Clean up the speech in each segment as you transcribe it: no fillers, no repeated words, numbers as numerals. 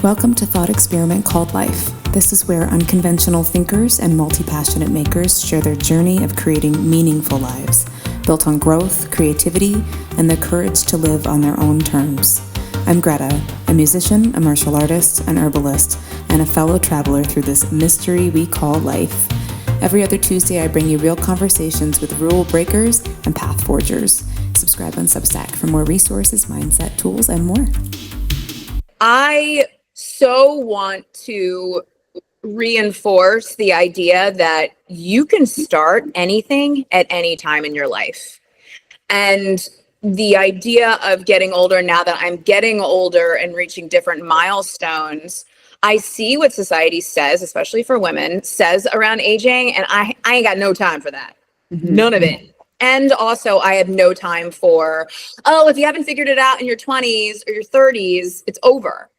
Welcome to Thought Experiment Called Life. This is where unconventional thinkers and multi-passionate makers share their journey of creating meaningful lives, built on growth, creativity, and the courage to live on their own terms. I'm Greta, a musician, a martial artist, an herbalist, and a fellow traveler through this mystery we call life. Every other Tuesday, I bring you real conversations with rule breakers and path forgers. Subscribe on Substack for more resources, mindset, tools, and more. I so want to reinforce the idea that you can start anything at any time in your life. And the idea of getting older, now that I'm getting older and reaching different milestones, I see what society says, especially for women, says around aging, and I ain't got no time for that. Mm-hmm. None of it. And also, I have no time for, if you haven't figured it out in your 20s or your 30s, it's over.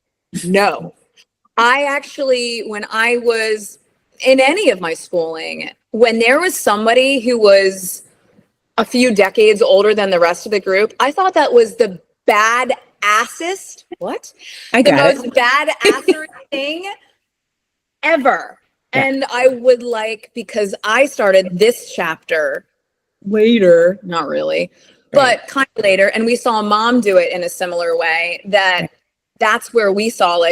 No. I actually, when I was in any of my schooling, when there was somebody who was a few decades older than the rest of the group, I thought that was the badassest, most badass thing ever. Yeah. And I would because I started this chapter later, not really, but kind of later, and we saw Mom do it in a similar way, that's where we saw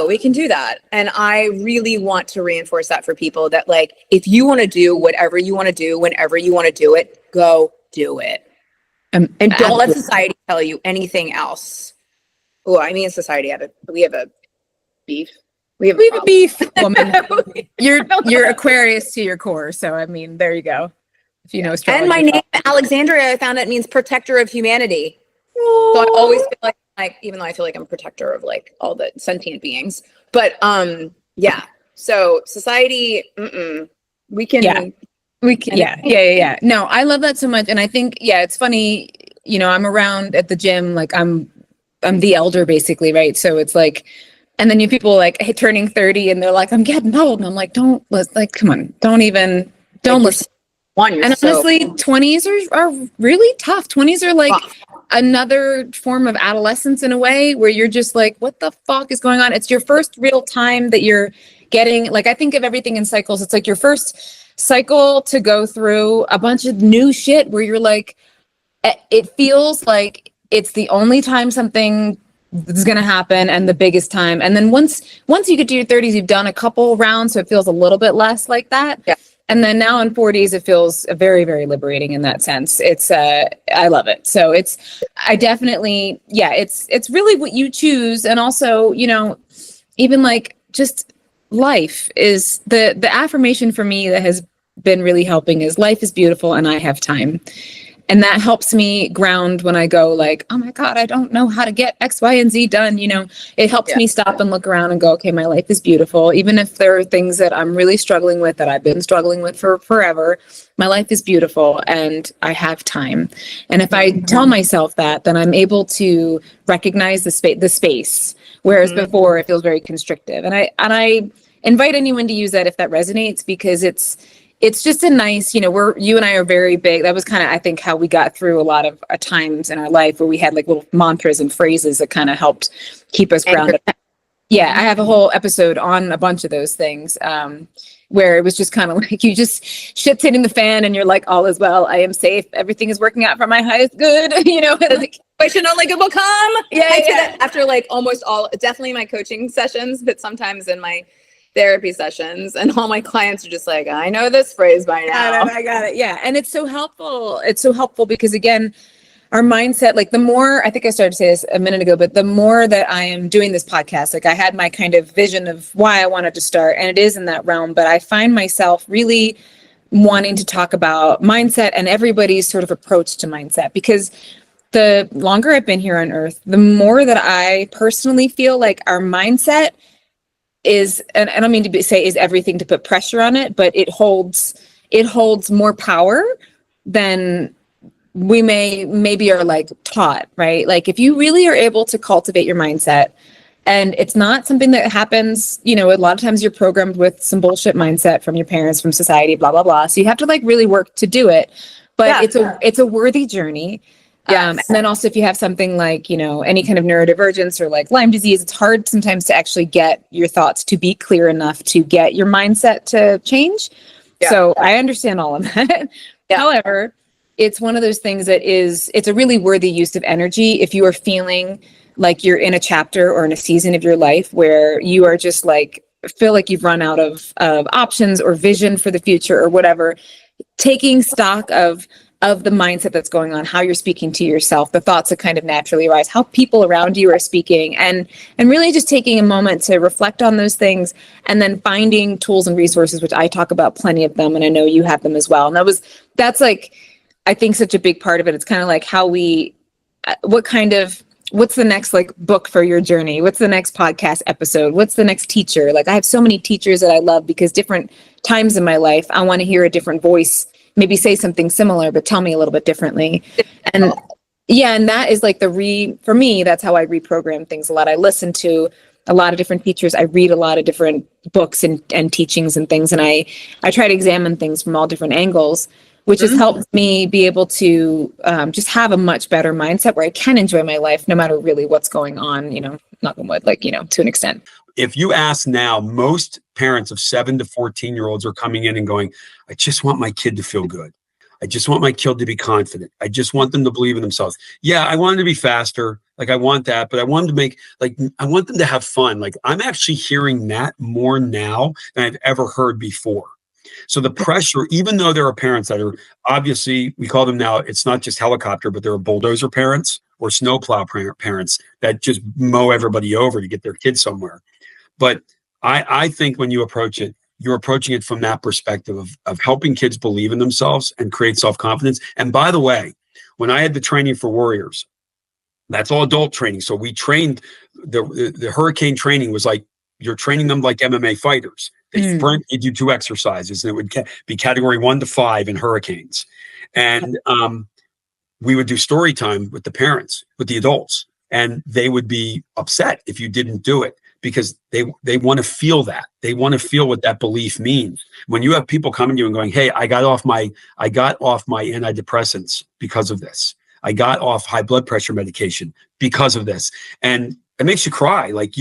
we can do that. And I really want to reinforce that for people that if you want to do whatever you want to do, whenever you want to do it, go do it. And don't let society tell you anything else. Oh, I mean, society, we have a beef. We have a beef, woman. You're Aquarius to your core. So, I mean, there you go. If you know astrology. And my name, Alexandria, I found it means protector of humanity. Aww. So I always feel even though I feel like I'm a protector of all the sentient beings, but so society, we can. Yeah. No, I love that so much. And I think, it's funny, I'm around at the gym, I'm the elder basically. Right. So it's and then you have people turning 30 and they're I'm getting old. And I'm come on, don't listen. And honestly, 20s are really tough. 20s are another form of adolescence in a way where you're just what the fuck is going on? It's your first real time that you're getting, I think of everything in cycles. It's your first cycle to go through a bunch of new shit where you're it feels like it's the only time something is going to happen and the biggest time. And then once you get to your 30s, you've done a couple rounds. So it feels a little bit less like that. Yeah. And then now in 40s, it feels very, very liberating in that sense. It's, I love it. So I definitely, it's really what you choose. And also, even just life is the affirmation for me that has been really helping is life is beautiful and I have time. And that helps me ground when I go oh my God, I don't know how to get X, Y, and Z done. It helps me stop and look around and go, okay, my life is beautiful. Even if there are things that I'm really struggling with, that I've been struggling with for forever, my life is beautiful and I have time. And if I tell myself that, then I'm able to recognize the space. Whereas before it feels very constrictive. And I invite anyone to use that if that resonates, because it's just a nice, you and I are very big. That was kind of, I think, how we got through a lot of times in our life where we had little mantras and phrases that kind of helped keep us grounded. Yeah, I have a whole episode on a bunch of those things where it was just kind of you just shit's hitting the fan and you're all is well, I am safe, everything is working out for my highest good, situation only good will come. Yeah. After almost all, definitely my coaching sessions, but sometimes in my therapy sessions, and all my clients are just I know this phrase by now. I got it. Yeah. And it's so helpful. It's so helpful because again, our mindset, the more, I think I started to say this a minute ago, but the more that I am doing this podcast, I had my kind of vision of why I wanted to start, and it is in that realm, but I find myself really wanting to talk about mindset and everybody's sort of approach to mindset, because the longer I've been here on earth, the more that I personally feel our mindset is, and I don't mean to say is everything to put pressure on it, but it holds more power than we maybe are taught, right? If you really are able to cultivate your mindset, and it's not something that happens, a lot of times you're programmed with some bullshit mindset from your parents, from society, blah, blah, blah. So you have to really work to do it, but it's a worthy journey. Yes. And then also if you have something like, any kind of neurodivergence or like Lyme disease, it's hard sometimes to actually get your thoughts to be clear enough to get your mindset to change. Yeah. So I understand all of that. Yeah. However, it's one of those things it's a really worthy use of energy if you are feeling like you're in a chapter or in a season of your life where you are just like, feel like you've run out of options or vision for the future or whatever. Taking stock of the mindset that's going on, how you're speaking to yourself, the thoughts that kind of naturally arise, how people around you are speaking, and really just taking a moment to reflect on those things, and then finding tools and resources, which I talk about plenty of them, and I know you have them as well. And that's like, I think, such a big part of it. It's kind of like how what's the next like book for your journey? What's the next podcast episode? What's the next teacher? Like I have so many teachers that I love because different times in my life, I want to hear a different voice, maybe say something similar, but tell me a little bit differently. And yeah, and that is like for me, that's how I reprogram things a lot. I listen to a lot of different teachers. I read a lot of different books and teachings and things. And I try to examine things from all different angles, which has helped me be able to just have a much better mindset where I can enjoy my life no matter really what's going on, knock on wood, to an extent. If you ask now, most parents of 7 to 14-year-olds are coming in and going, I just want my kid to feel good. I just want my kid to be confident. I just want them to believe in themselves. Yeah, I want them to be faster. Like I want that, but I want them to I want them to have fun. Like I'm actually hearing that more now than I've ever heard before. So the pressure, even though there are parents that are obviously, we call them now, it's not just helicopter, but there are bulldozer parents or snowplow parents that just mow everybody over to get their kids somewhere. But I think when you approach it, you're approaching it from that perspective of helping kids believe in themselves and create self-confidence. And by the way, when I had the training for warriors, that's all adult training. So we trained, the hurricane training was like, you're training them like MMA fighters. They sprint, you do 2 exercises, and it would be category 1 to 5 in hurricanes. And we would do story time with the parents, with the adults, and they would be upset if you didn't do it because they want to feel that. They want to feel what that belief means. When you have people coming to you and going, hey, I got off my antidepressants because of this. I got off high blood pressure medication because of this. And it makes you cry. Like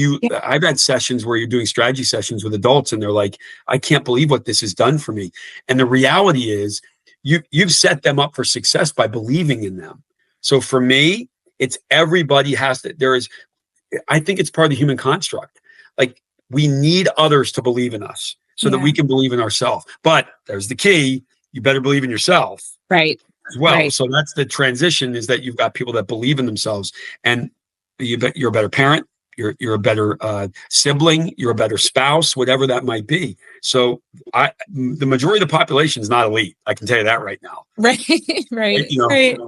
I've had sessions where you're doing strategy sessions with adults and they're like, I can't believe what this has done for me. And the reality is you've set them up for success by believing in them. So for me, it's everybody has to, I think it's part of the human construct. Like we need others to believe in us so that we can believe in ourselves. But there's the key. You better believe in yourself. Right. As well. Right. So that's the transition, is that you've got people that believe in themselves, and you're a better parent. You're a better sibling. You're a better spouse, whatever that might be. So the majority of the population is not elite. I can tell you that right now. Right. Right. Right.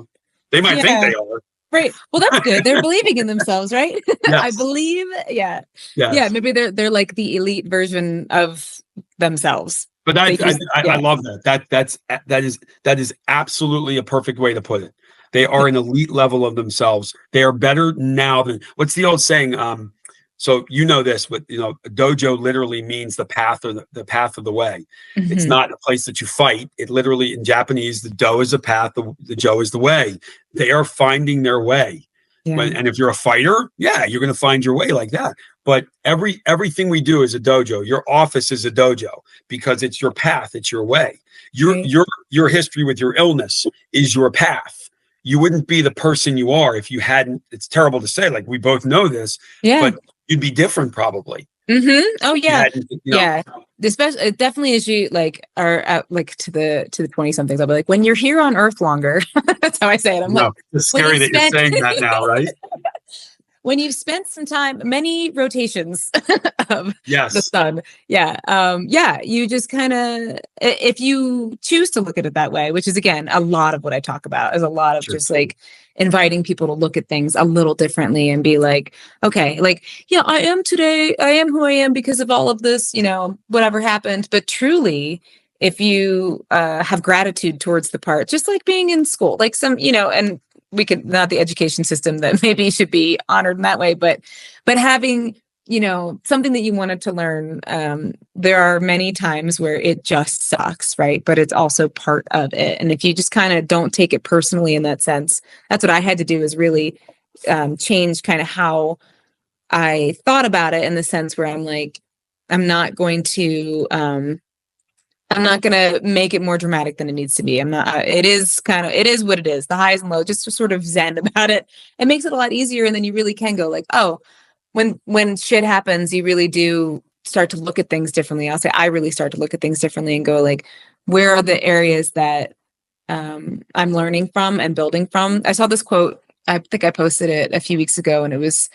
They might think they are. Right. Well, that's good. They're believing in themselves, right? Yes. I believe. Yeah. Yes. Yeah. Maybe they're like the elite version of themselves. But I love that. That is absolutely a perfect way to put it. They are an elite level of themselves. They are better now than, what's the old saying? So you know this, but a dojo literally means the path, or the path of the way. Mm-hmm. It's not a place that you fight. It literally, in Japanese, the do is the path, the jo is the way. They are finding their way. Yeah. And if you're a fighter, you're going to find your way like that. But everything we do is a dojo. Your office is a dojo because it's your path. It's your way. Your history with your illness is your path. You wouldn't be the person you are if you hadn't. It's terrible to say, like we both know this, but you'd be different probably. Mm-hmm. Oh yeah. Yeah. Especially, it definitely as you are at to the 20-somethings, I'll be like, when you're here on Earth longer, that's how I say it. It's scary that you're saying that now, right? When you've spent some time, many rotations of the sun. Yeah. You just kind of, if you choose to look at it that way, which is, again, a lot of what I talk about, is a lot of just inviting people to look at things a little differently and be like, okay, I am who I am because of all of this, whatever happened. But truly, if you have gratitude towards the part, just like being in school, and we could, not the education system that maybe should be honored in that way, but having something that you wanted to learn, there are many times where it just sucks, right? But it's also part of it. And if you just kind of don't take it personally in that sense, that's what I had to do, is really change kind of how I thought about it, in the sense where I'm like, I'm not going to make it more dramatic than it needs to be. It is what it is, the highs and lows, just to sort of zen about it. It makes it a lot easier. And then you really can go like, oh, when shit happens, you really do start to look at things differently. I'll say I really start to look at things differently and go like, where are the areas that I'm learning from and building from? I saw this quote, I think I posted it a few weeks ago, and it was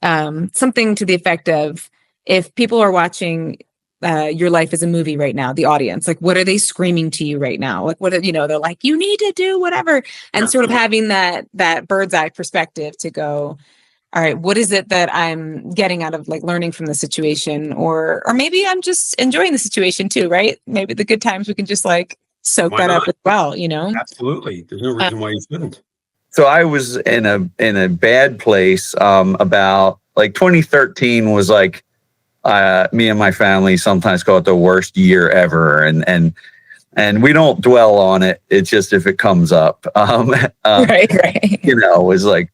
something to the effect of, if people are watching your life as a movie right now, the audience, like, what are they screaming to you right now? Like, they're like, you need to do whatever. And sort of having that bird's eye perspective to go, all right, what is it that I'm getting out of like learning from the situation? Or maybe I'm just enjoying the situation too, right? Maybe the good times we can just like soak that up as well, Absolutely. There's no reason why you shouldn't. So I was in a bad place about like 2013 was like, me and my family sometimes call it the worst year ever. And we don't dwell on it. It's just if it comes up. Right. It was like,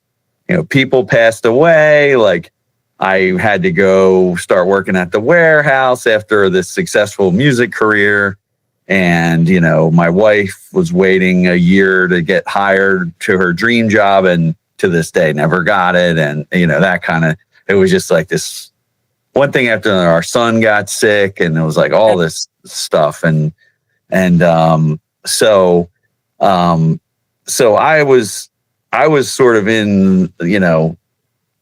people passed away. Like, I had to go start working at the warehouse after this successful music career. And, my wife was waiting a year to get hired to her dream job, and to this day never got it. And, that kind of, it was just like this one thing after another. Our son got sick, and it was like all this stuff. So I was sort of in,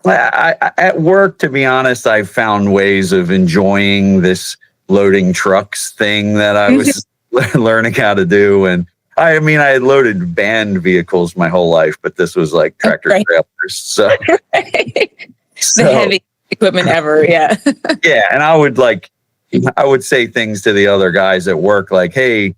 at work, to be honest, I found ways of enjoying this loading trucks thing that I was learning how to do. And I had loaded band vehicles my whole life, but this was like tractor trailers. So, the heavy equipment ever. Yeah. Yeah. And I would say things to the other guys at work, like, hey,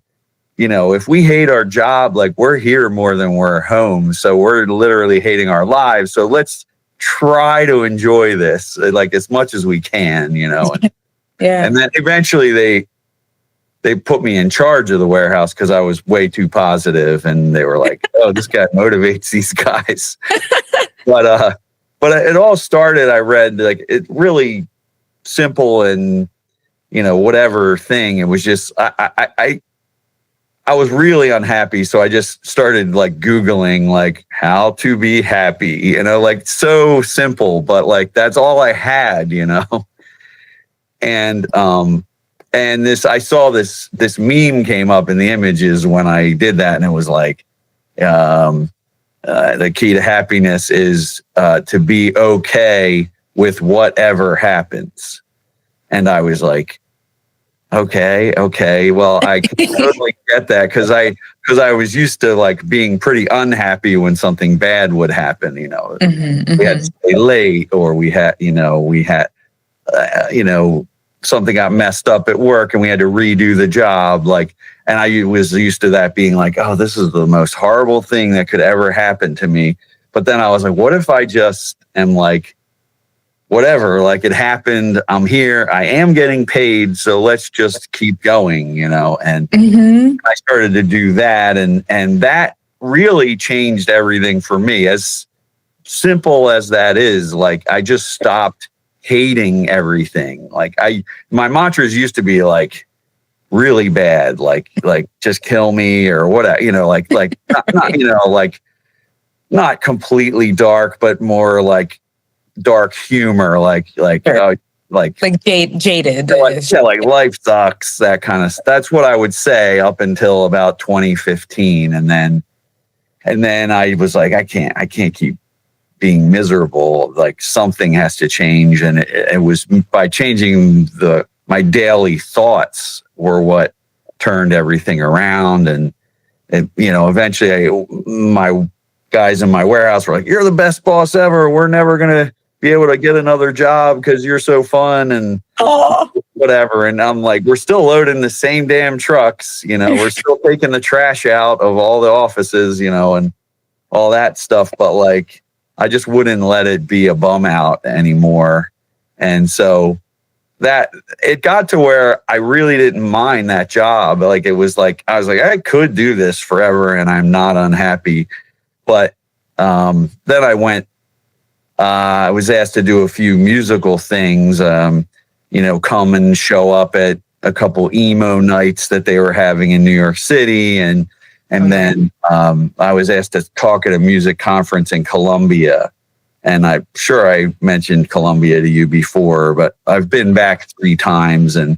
if we hate our job, like, we're here more than we're home. So we're literally hating our lives. So let's try to enjoy this like as much as we can, And, yeah. And then eventually they put me in charge of the warehouse because I was way too positive, and they were like, oh, this guy motivates these guys. But it all started, I read, like, it really simple and, whatever thing. It was just, I was really unhappy. So I just started like Googling like how to be happy, like so simple, but like, that's all I had, and I saw this meme came up in the images when I did that. And it was like, the key to happiness is to be okay with whatever happens. And I was like, okay. Well, I can totally get that because I was used to like being pretty unhappy when something bad would happen. We had to stay late, or we had something got messed up at work and we had to redo the job. Like, and I was used to that being like, oh, this is the most horrible thing that could ever happen to me. But then I was like, what if I just am like, whatever, like it happened, I'm here, I am getting paid, so let's just keep going, and I started to do that, and that really changed everything for me. As simple as that is, like, I just stopped hating everything. Like, my mantras used to be like really bad, like just kill me or whatever, like not not completely dark, but more like dark humor, like jaded, like life sucks, that kind of. That's what I would say up until about 2015, and then I was like, I can't keep being miserable. Like, something has to change, and it was by changing my daily thoughts were what turned everything around, and eventually my guys in my warehouse were like, "You're the best boss ever. We're never gonna be able to get another job because you're so fun," and whatever. And I'm like, we're still loading the same damn trucks, we're still taking the trash out of all the offices, and all that stuff. But like, I just wouldn't let it be a bum out anymore. And so that it got to where I really didn't mind that job. Like, it was like, I was like, I could do this forever and I'm not unhappy. But then I went, I was asked to do a few musical things, come and show up at a couple emo nights that they were having in New York City. And then I was asked to talk at a music conference in Colombia. And I'm sure I mentioned Colombia to you before, but I've been back 3 times. And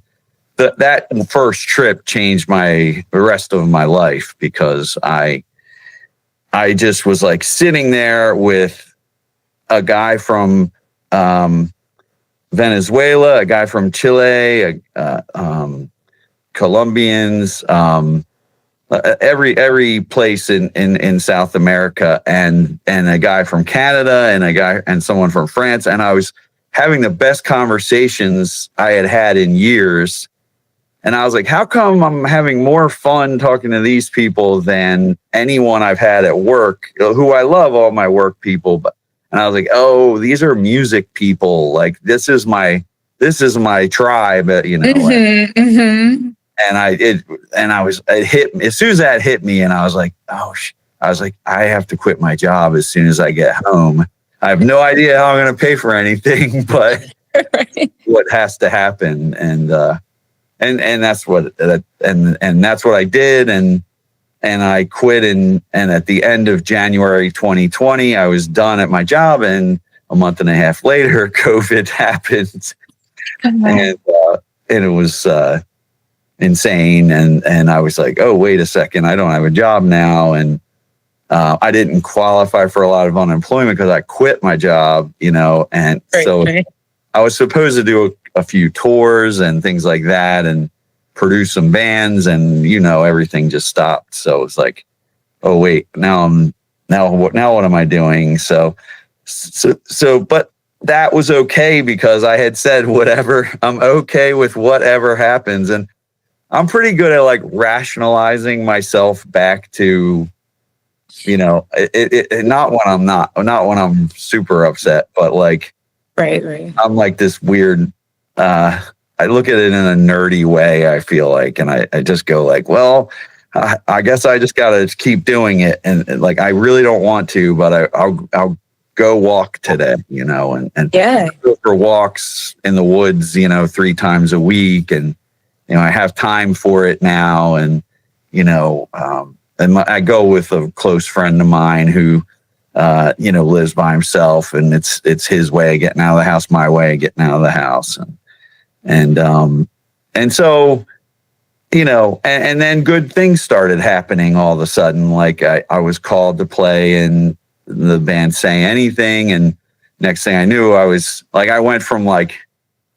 that first trip changed the rest of my life, because I just was like sitting there with a guy from Venezuela, a guy from Chile, Colombians, every place in South America, and a guy from Canada and someone from France. And I was having the best conversations I had in years. And I was like, how come I'm having more fun talking to these people than anyone I've had at work, who I love, all my work people. And I was like, oh, these are music people. Like, this is my tribe, it hit me as soon as that hit me, and I was like, I have to quit my job as soon as I get home. I have no idea how I'm going to pay for anything, but what has to happen, and that's what that's what I did, and I quit, and at the end of January 2020, I was done at my job, and a month and a half later, COVID happened, and it was insane. And I was like, oh, wait a second, I don't have a job now. And I didn't qualify for a lot of unemployment because I quit my job, and so I was supposed to do a few tours and things like that and produce some bands, and everything just stopped. So it's like, oh wait, now what am I doing? So but that was okay, because I had said I'm okay with whatever happens. And I'm pretty good at like rationalizing myself back to, it not when I'm super upset, but like, right. I'm like this weird, I look at it in a nerdy way, I feel like, and I just go like, well, I guess I just got to keep doing it. And like, I really don't want to, but I'll go walk today, and go for walks in the woods, 3 times a week. And, I have time for it now. And, I go with a close friend of mine who, lives by himself, and it's his way of getting out of the house, my way of getting out of the house. And so, and then good things started happening all of a sudden. Like I was called to play in the band Say Anything. And next thing I knew, I went from like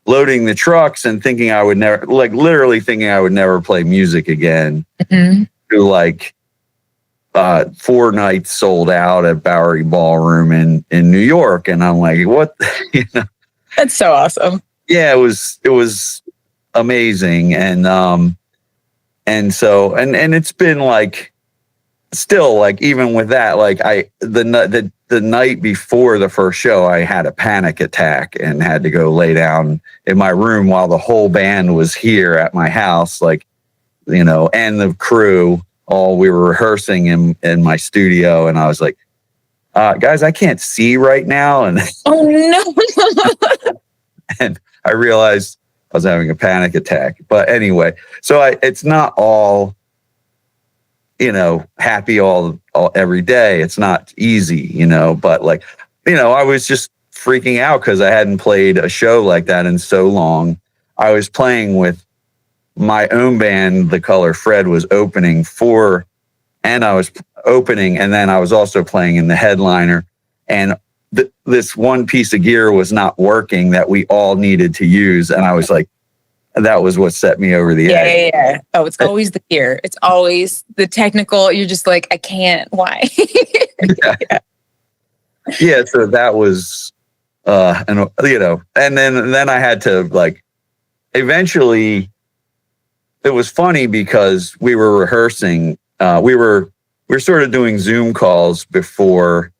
loading the trucks and thinking I would never, like literally thinking I would never play music again, to like 4 nights sold out at Bowery Ballroom in New York. And I'm like, what? That's so awesome. Yeah, it was amazing. And so it's been like, still, like, even with that, like the night before the first show, I had a panic attack and had to go lay down in my room while the whole band was here at my house, like, and the crew, we were rehearsing in my studio. And I was like, guys, I can't see right now. And oh no. And I realized I was having a panic attack. But anyway, so it's not all, happy all every day. It's not easy, but like, I was just freaking out because I hadn't played a show like that in so long. I was playing with my own band, The Color Fred, was opening for, and I was opening, and then I was also playing in the headliner. And this one piece of gear was not working that we all needed to use. And I was like, that was what set me over the edge. Yeah. Oh, it's always the gear. It's always the technical. You're just like, I can't. Why? Yeah. So that was, and then I had to, like, eventually. It was funny because we were rehearsing. We were sort of doing Zoom calls before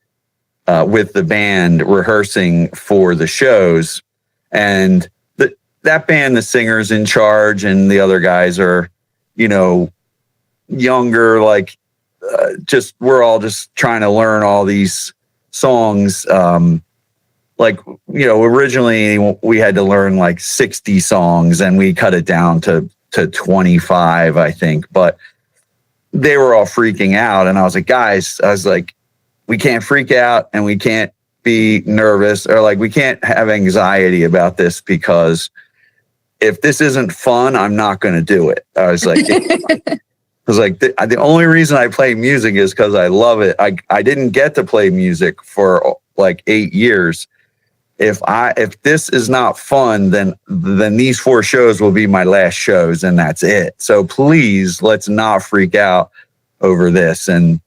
with the band, rehearsing for the shows. And that band, the singer's in charge, and the other guys are, you know, younger, like we're all just trying to learn all these songs. Like, you know, originally we had to learn like 60 songs, and we cut it down to 25, I think. But they were all freaking out, and I was like, guys, we can't freak out, and we can't be nervous, or like we can't have anxiety about this, because if this isn't fun, I'm not going to do it. I was like, the only reason I play music is because I love it. I didn't get to play music for like 8 years. If this is not fun, then these 4 shows will be my last shows, and that's it. So please, let's not freak out over this. And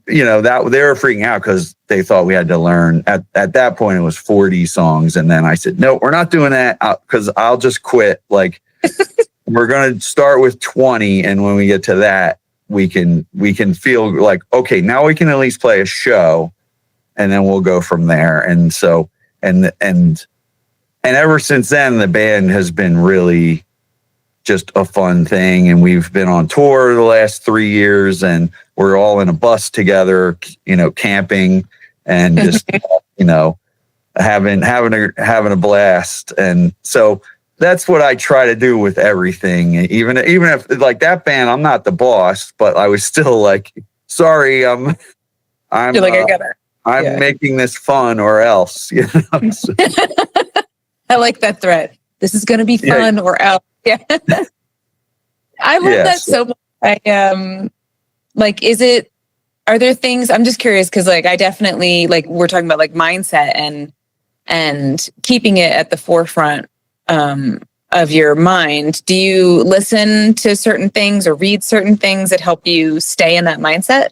you know, that they were freaking out because they thought we had to learn at that point it was 40 songs. And then I said, no, we're not doing that, because I'll just quit. Like, we're going to start with 20. And when we get to that, we can feel like, okay, now we can at least play a show, and then we'll go from there. And so, and ever since then, the band has been really just a fun thing. And we've been on tour the last 3 years, and we're all in a bus together, you know, camping and just, you know, having a blast. And so that's what I try to do with everything. Even if like that band, I'm not the boss, but I was still like, sorry, I'm You're like, I gotta. I'm making this fun, or else, you know. So, I like that thread. This is going to be fun, or else. Yeah. I love that so much. Are there things, I'm just curious, because like I definitely, like, we're talking about like mindset and keeping it at the forefront of your mind. Do you listen to certain things or read certain things that help you stay in that mindset?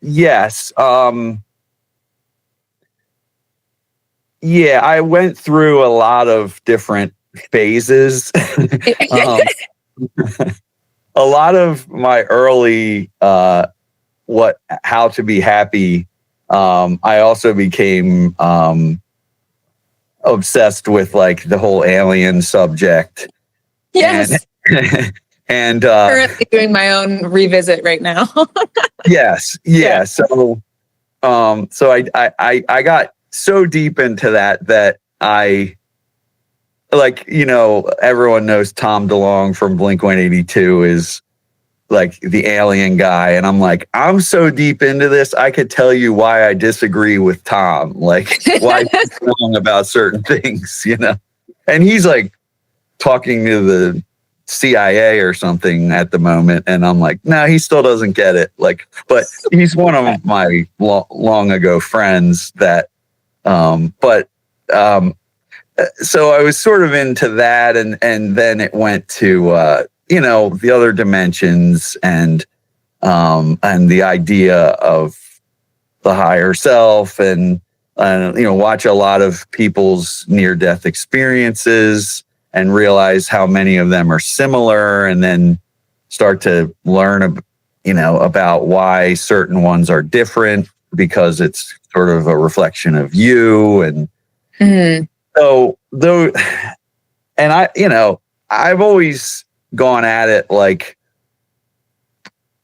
Yes. Yeah, I went through a lot of different phases. A lot of my early how to be happy. I also became obsessed with like the whole alien subject. Yes. And currently doing my own revisit right now. Yes. Yeah. So I got so deep into that I, like, you know, everyone knows Tom DeLonge from Blink-182 is like the alien guy. And I'm like, I'm so deep into this, I could tell you why I disagree with Tom, like why he's wrong about certain things, you know? And he's like talking to the CIA or something at the moment. And I'm like, no, he still doesn't get it. Like, but he's one of my long ago friends that, so I was sort of into that, and then it went to you know, the other dimensions and the idea of the higher self, and you know, watch a lot of people's near-death experiences and realize how many of them are similar, and then start to learn you know, about why certain ones are different, because it's sort of a reflection of you. And so though, and I, you know, I've always gone at it like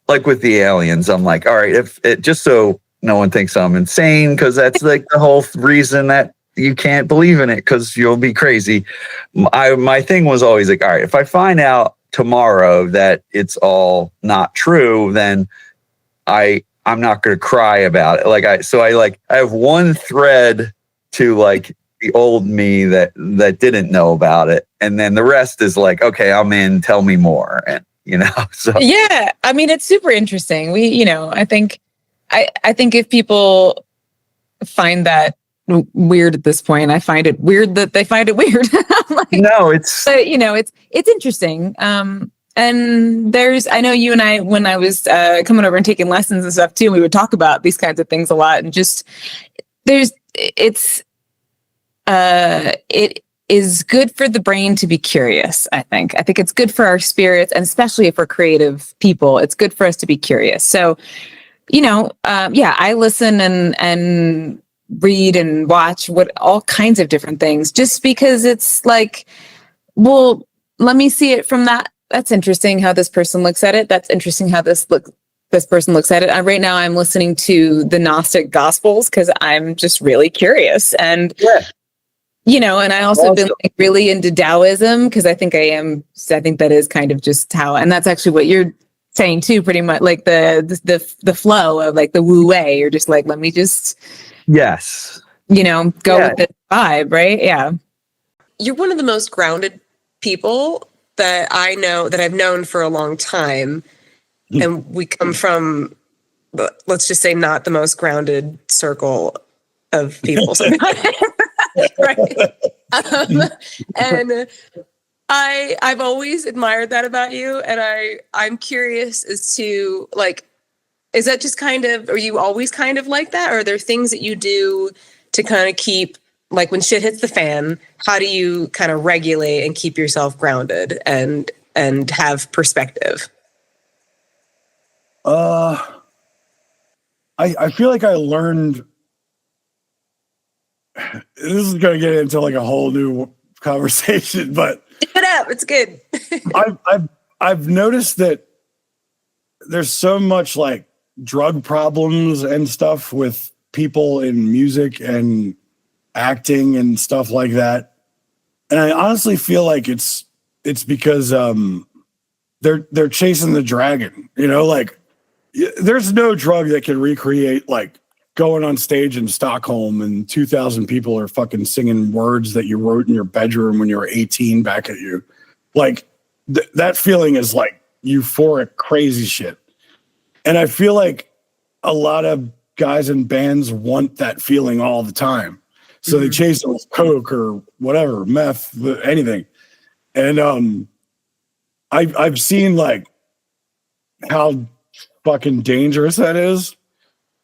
with the aliens. I'm like, all right, if it, just so no one thinks I'm insane, because that's like the whole reason that you can't believe in it, because you'll be crazy. My thing was always like, all right, if I find out tomorrow that it's all not true, then I'm not going to cry about it. Like I have one thread to like the old me that didn't know about it, and then the rest is like, okay, I'm in, tell me more. And you know, so yeah, I mean, it's super interesting. We, you know, I think if people find that weird at this point, I find it weird that they find it weird. Like, no, but, you know, it's interesting. And I know you and I, when I was coming over and taking lessons and stuff too, we would talk about these kinds of things a lot, and just it is good for the brain to be curious. I think it's good for our spirits, and especially if we're creative people, it's good for us to be curious. So, you know, I listen and read and watch all kinds of different things, just because it's like, well, let me see it from that. That's interesting how this person looks at it. That's interesting how this person looks at it. Right now I'm listening to the Gnostic Gospels because I'm just really curious. And, and I also been like really into Taoism because I think that is kind of just how, and that's actually what you're saying too, pretty much, like the flow of like the Wu Wei. You're just like, let me just, yes, go with the vibe, right? Yeah. You're one of the most grounded people that I know, that I've known for a long time. And we come from, let's just say, not the most grounded circle of people. Right. And I've always admired that about you. And I'm curious as to, like, is that just kind of, are you always kind of like that? Or are there things that you do to kind of keep, like, when shit hits the fan, how do you kind of regulate and keep yourself grounded and have perspective? I feel like I learned, this is going to get into like a whole new conversation, but Keep it up. It's good. I've noticed that there's so much like drug problems and stuff with people in music and acting and stuff like that. And I honestly feel like it's because they're chasing the dragon, like there's no drug that can recreate like going on stage in Stockholm and 2,000 people are fucking singing words that you wrote in your bedroom when you were 18 back at you. Like that feeling is like euphoric, crazy shit. And I feel like a lot of guys in bands want that feeling all the time. So they chase it with coke or whatever, meth, anything. And I've seen like how fucking dangerous that is.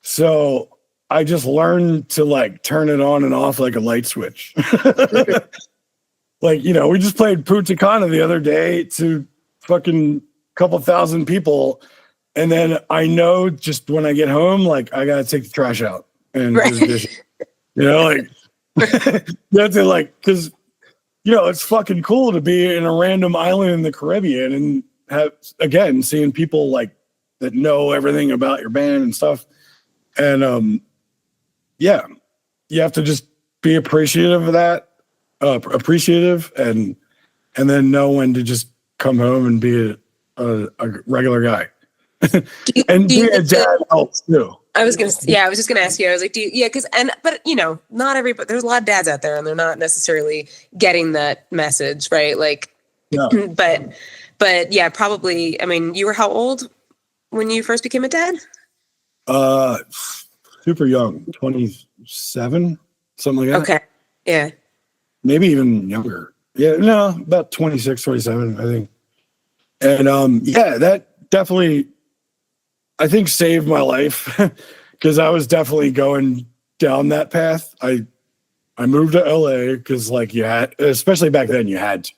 So I just learned to like turn it on and off like a light switch. Like, we just played Punta Cana the other day to fucking couple thousand people. And then I know just when I get home, like I got to take the trash out and do the dishes. Like you have to like, because, it's fucking cool to be in a random island in the Caribbean and have, again, seeing people like that know everything about your band and stuff. And you have to just be appreciative of that, and then know when to just come home and be a regular guy. And being a dad helps too. I was just gonna ask you. I was like, but not everybody. There's a lot of dads out there, and they're not necessarily getting that message, right? Like, no. but yeah, probably. I mean, you were how old when you first became a dad? Super young, 27, something like that. Okay, yeah, maybe even younger. Yeah, no, about 26, 27, I think. And that definitely, I think, saved my life because I was definitely going down that path. I moved to LA because like you had, especially back then, you had to.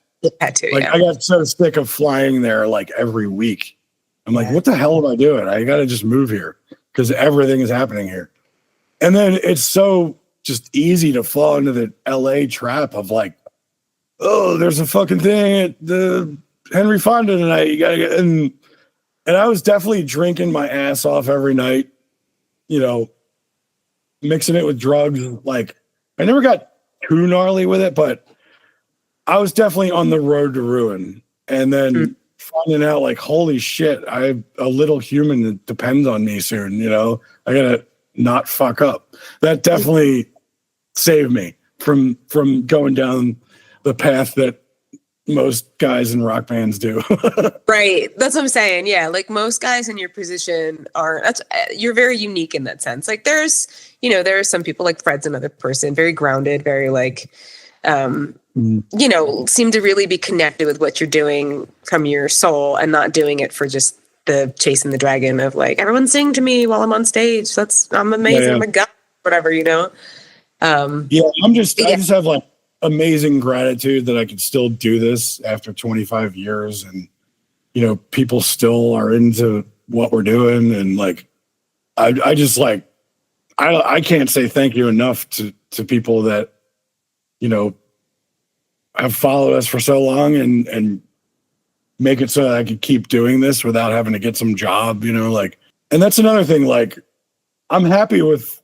Like I got so sick of flying there like every week. I'm like, what the hell am I doing? I got to just move here because everything is happening here. And then it's so just easy to fall into the LA trap of like, oh, there's a fucking thing at the Henry Fonda tonight. You gotta get and I was definitely drinking my ass off every night, mixing it with drugs. Like I never got too gnarly with it, but I was definitely on the road to ruin. And then finding out like, holy shit, I have a little human that depends on me soon, I gotta not fuck up. That definitely saved me from going down the path that most guys in rock bands do. Right. That's what I'm saying. Yeah. Like most guys in your position you're very unique in that sense. Like there are some people like Fred's another person, very grounded, very like, seem to really be connected with what you're doing from your soul and not doing it for just the chasing the dragon of like, everyone sing to me while I'm on stage. I'm amazing. Yeah. I'm a god, whatever, I just have like amazing gratitude that I could still do this after 25 years. And, people still are into what we're doing. And like, I just like, I can't say thank you enough to people that, you know, have followed us for so long and make it so that I could keep doing this without having to get some job, you know, like, and that's another thing. Like, I'm happy with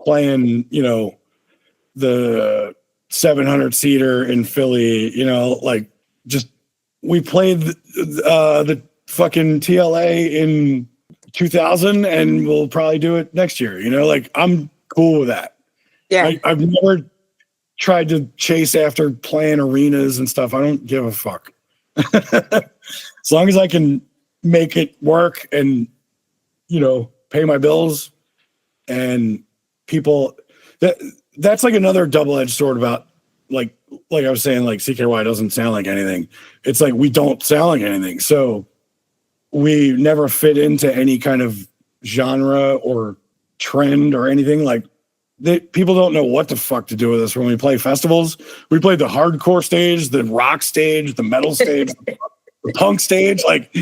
playing, you know, the 700 seater in Philly, you know, like just, we played the fucking TLA in 2000 and we'll probably do it next year, you know, like I'm cool with that. Yeah. I've never tried to chase after playing arenas and stuff. I don't give a fuck. As long as I can make it work and, you know, pay my bills, and people, that's like another double-edged sword about like I was saying, like CKY doesn't sound like anything. It's like we don't sound like anything. So we never fit into any kind of genre or trend or anything. Like people don't know what the fuck to do with us when we play festivals. We played the hardcore stage, the rock stage, the metal stage, the punk stage, like,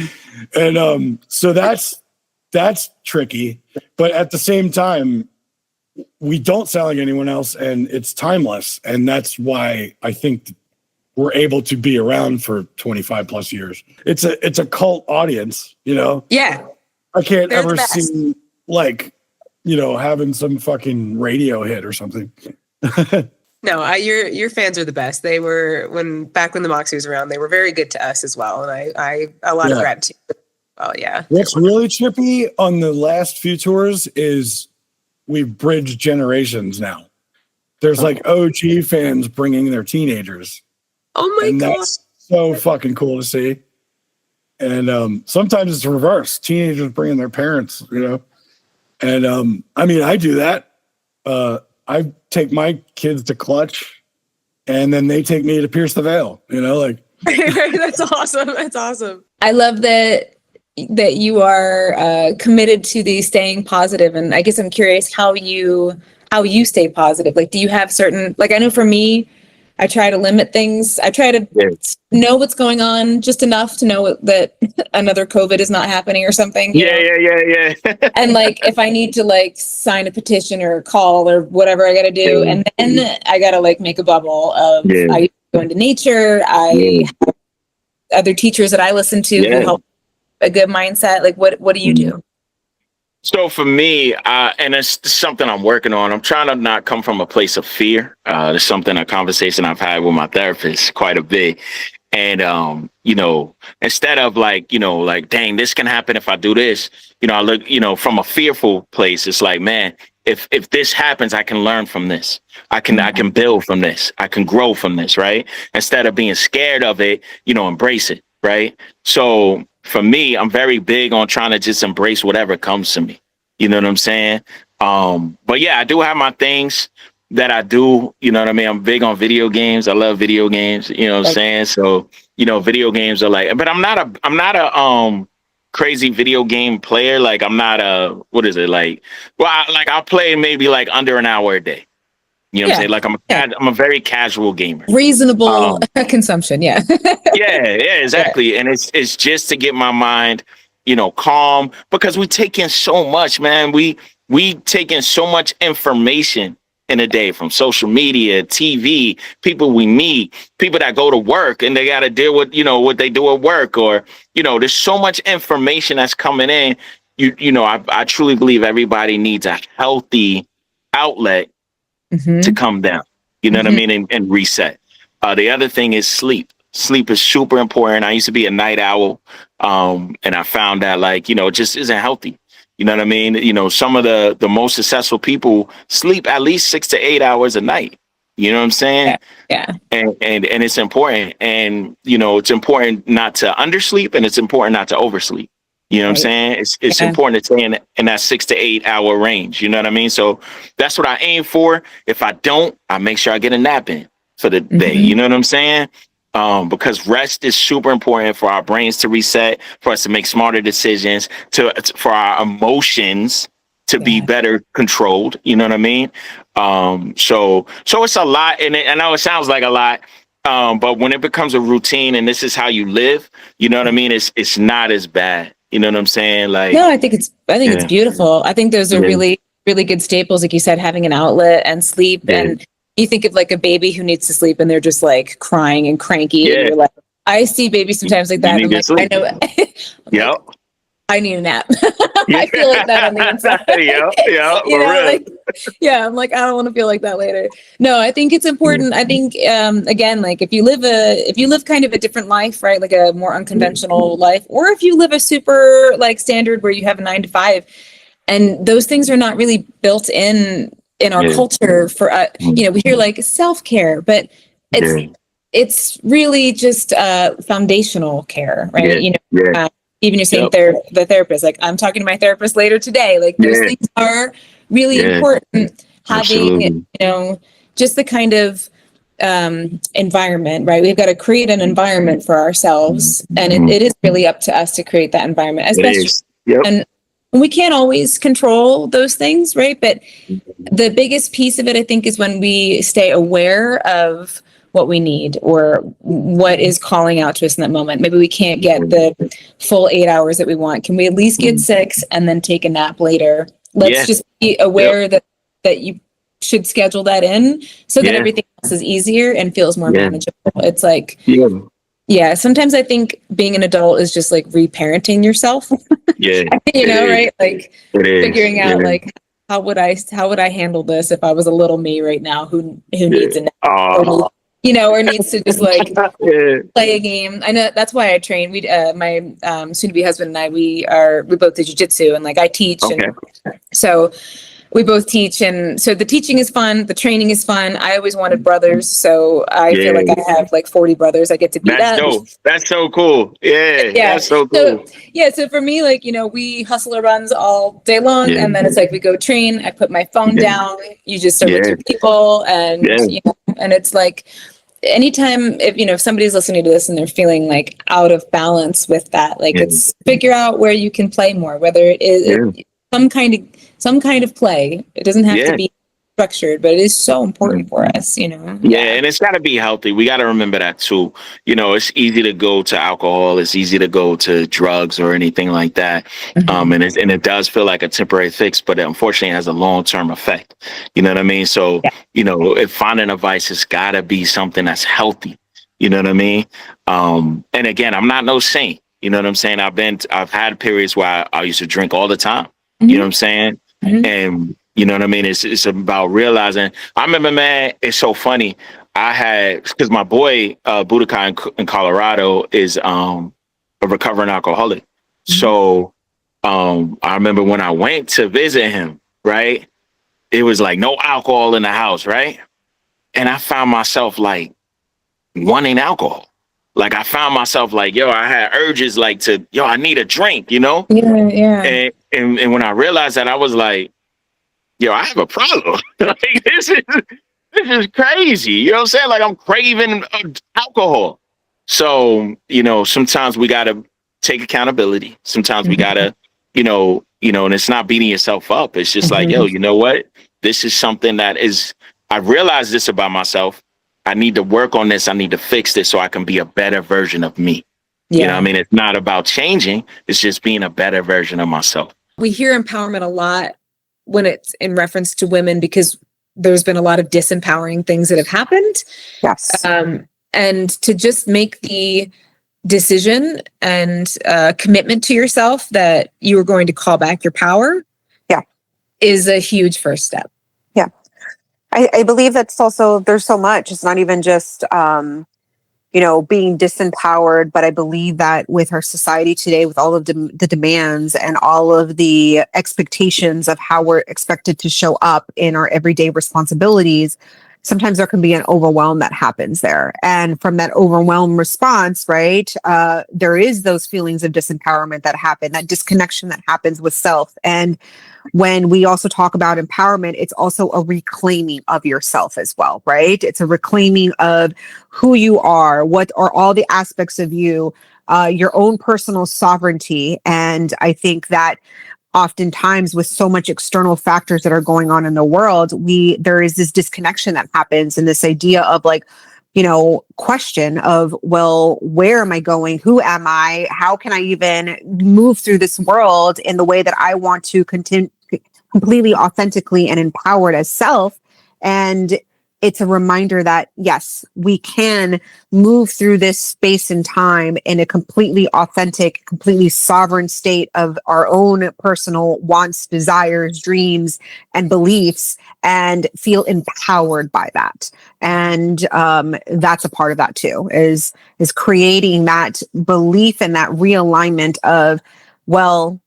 and so that's tricky. But at the same time, we don't sound like anyone else, and it's timeless, and that's why I think we're able to be around for 25 plus years. It's a cult audience, you know. Yeah, I can't they're ever the best. see like, you know, having some fucking radio hit or something. No, your fans are the best. They were back when the Moxie was around. They were very good to us as well, and I a lot of gratitude. Oh yeah. What's really trippy on the last few tours is we've bridged generations now. There's like OG fans bringing their teenagers. Oh my God. That's so fucking cool to see. And sometimes it's reverse. Teenagers bringing their parents, you know. And I mean, I do that. I take my kids to Clutch, and then they take me to Pierce the Veil, you know, like. That's awesome. That's awesome. I love that you are committed to the staying positive, and I guess I'm curious how you stay positive. Like, do you have certain, like, I know for me, I try to limit things. I try to know what's going on just enough to know that another COVID is not happening or something. Yeah. And like, if I need to like sign a petition or call or whatever I got to do, and then I got to like make a bubble of I go into nature. I have other teachers that I listen to who help a good mindset. Like, what do you do? So for me, and it's something I'm working on, I'm trying to not come from a place of fear. There's a conversation I've had with my therapist quite a bit. And, you know, instead of like, you know, like, dang, this can happen if I do this, you know, I look, you know, from a fearful place. It's like, man, if this happens, I can learn from this. I can build from this. I can grow from this. Right. Instead of being scared of it, you know, embrace it. Right. So for me, I'm very big on trying to just embrace whatever comes to me. You know what I'm saying? But yeah, I do have my things that I do. You know what I mean? I'm big on video games. I love video games. You know what I'm saying? So, you know, video games are like, but I'm not a crazy video game player. Like I'm not what is it like? Well, I'll play maybe like under an hour a day. You know what I'm saying? Like I'm a very casual gamer. Reasonable consumption. Yeah. yeah, exactly. And it's just to get my mind, you know, calm, because we take in so much, man. We take in so much information in a day from social media, TV, people we meet, people that go to work and they got to deal with, you know, what they do at work, or, you know, there's so much information that's coming in. You know, I truly believe everybody needs a healthy outlet to come down, you know what I mean? And reset. The other thing is sleep. Sleep is super important. I used to be a night owl. And I found that, like, you know, it just isn't healthy. You know what I mean? You know, some of the most successful people sleep at least 6 to 8 hours a night. You know what I'm saying? Yeah. And it's important. And, you know, it's important not to undersleep, and it's important not to oversleep. You know what I'm saying? It's important to stay in that 6 to 8 hour range. You know what I mean? So that's what I aim for. If I don't, I make sure I get a nap in for the day. You know what I'm saying? Because rest is super important for our brains to reset, for us to make smarter decisions, for our emotions to be better controlled. You know what I mean? So it's a lot, and I know it sounds like a lot, but when it becomes a routine and this is how you live, you know what I mean? It's not as bad. You know what I'm saying? Like, no, I think it's beautiful. I think there's a really really good staples, like you said, having an outlet and sleep. Yeah. And you think of like a baby who needs to sleep and they're just like crying and cranky. And Yeah. you're like, I see babies sometimes like that. You And I'm need like, to I sleep. know. I'm Yep. like, I need a nap. I feel like that on the inside. Yeah, You for know, real. like, yeah, I'm like, I don't want to feel like that later. No, I think it's important. I think, again, like if you live kind of a different life, right? Like a more unconventional life, or if you live a super like standard where you have a 9 to 5, and those things are not really built in our Yeah. culture for, we hear like self-care, but it's really just foundational care, right? Yeah. You know, Yeah. even you're saying Yep. the therapist, like I'm talking to my therapist later today, like those Yeah. things are really Yeah. important. Having, Absolutely. just the kind of environment, right? We've got to create an environment for ourselves, and it is really up to us to create that environment as It best. is. Yep. And we can't always control those things, right? But the biggest piece of it, I think, is when we stay aware of what we need or what is calling out to us in that moment. Maybe we can't get the full 8 hours that we want. Can we at least get 6 and then take a nap later? Let's Yeah. just be aware that you should schedule that in so that Yeah. everything else is easier and feels more Yeah. manageable. It's like, Yeah. yeah, sometimes I think being an adult is just like reparenting yourself, Yeah. you know, It is. right? Like It is. figuring out Yeah. like how would I handle this if I was a little me right now who Yeah. needs a nap Oh. or needs to just like Yeah. play a game. I know that's why I train. We my soon to be husband and I we both do jiu-jitsu, and like I teach, Okay. and so we both teach, and so the teaching is fun, the training is fun. I always wanted brothers, so I feel like I have like 40 brothers I get to beat That's up. dope. That's so cool. Yeah. Yeah. That's so cool. So for me, like, we hustle our runs all day long, Yeah. and then it's like we go train. I put my phone Yeah. down. You just are with Yeah. your people, and Yeah. and it's like anytime if somebody's listening to this and they're feeling like out of balance with that, like Yeah. it's figure out where you can play more, whether it is Yeah. some kind of play. It doesn't have Yeah. to be structured, but it is so important for us, Yeah, and it's got to be healthy. We got to remember that too. It's easy to go to alcohol. It's easy to go to drugs or anything like that. And it does feel like a temporary fix, but unfortunately it has a long-term effect. You know what I mean? So, if finding a vice has got to be something that's healthy. You know what I mean? And again, I'm not no saint. You know what I'm saying? I've had periods where I used to drink all the time. You know what I'm saying? And you know what I mean? It's about realizing. I remember, man, it's so funny. I had, because my boy, Budokai in Colorado is a recovering alcoholic. So I remember when I went to visit him, right? It was like no alcohol in the house, right? And I found myself like wanting alcohol. Like I found myself like, I had urges like I need a drink, Yeah. And when I realized that, I was like, I have a problem. Like this is crazy. You know what I'm saying? Like I'm craving alcohol. So, sometimes we gotta take accountability. Sometimes we gotta, and it's not beating yourself up. It's just like, you know what? This is something that I realized this about myself. I need to work on this. I need to fix this so I can be a better version of me. Yeah. You know what I mean? It's not about changing. It's just being a better version of myself. We hear empowerment a lot when it's in reference to women because there's been a lot of disempowering things that have happened. Yes. And to just make the decision and commitment to yourself that you are going to call back your power is a huge first step. Yeah. I believe that's also, there's so much. It's not even just, being disempowered, but I believe that with our society today, with all of the demands and all of the expectations of how we're expected to show up in our everyday responsibilities, sometimes there can be an overwhelm that happens there. And from that overwhelm response, right, there is those feelings of disempowerment that happen, that disconnection that happens with self. And when we also talk about empowerment, it's also a reclaiming of yourself as well, right? It's a reclaiming of who you are, what are all the aspects of you, your own personal sovereignty. And I think that oftentimes with so much external factors that are going on in the world, there is this disconnection that happens, and this idea of like, question of, well, where am I going? Who am I? How can I even move through this world in the way that I want to continue completely authentically and empowered as self. And it's a reminder that yes, we can move through this space and time in a completely authentic, completely sovereign state of our own personal wants, desires, dreams, and beliefs, and feel empowered by that. And that's a part of that too, is creating that belief and that realignment of, well,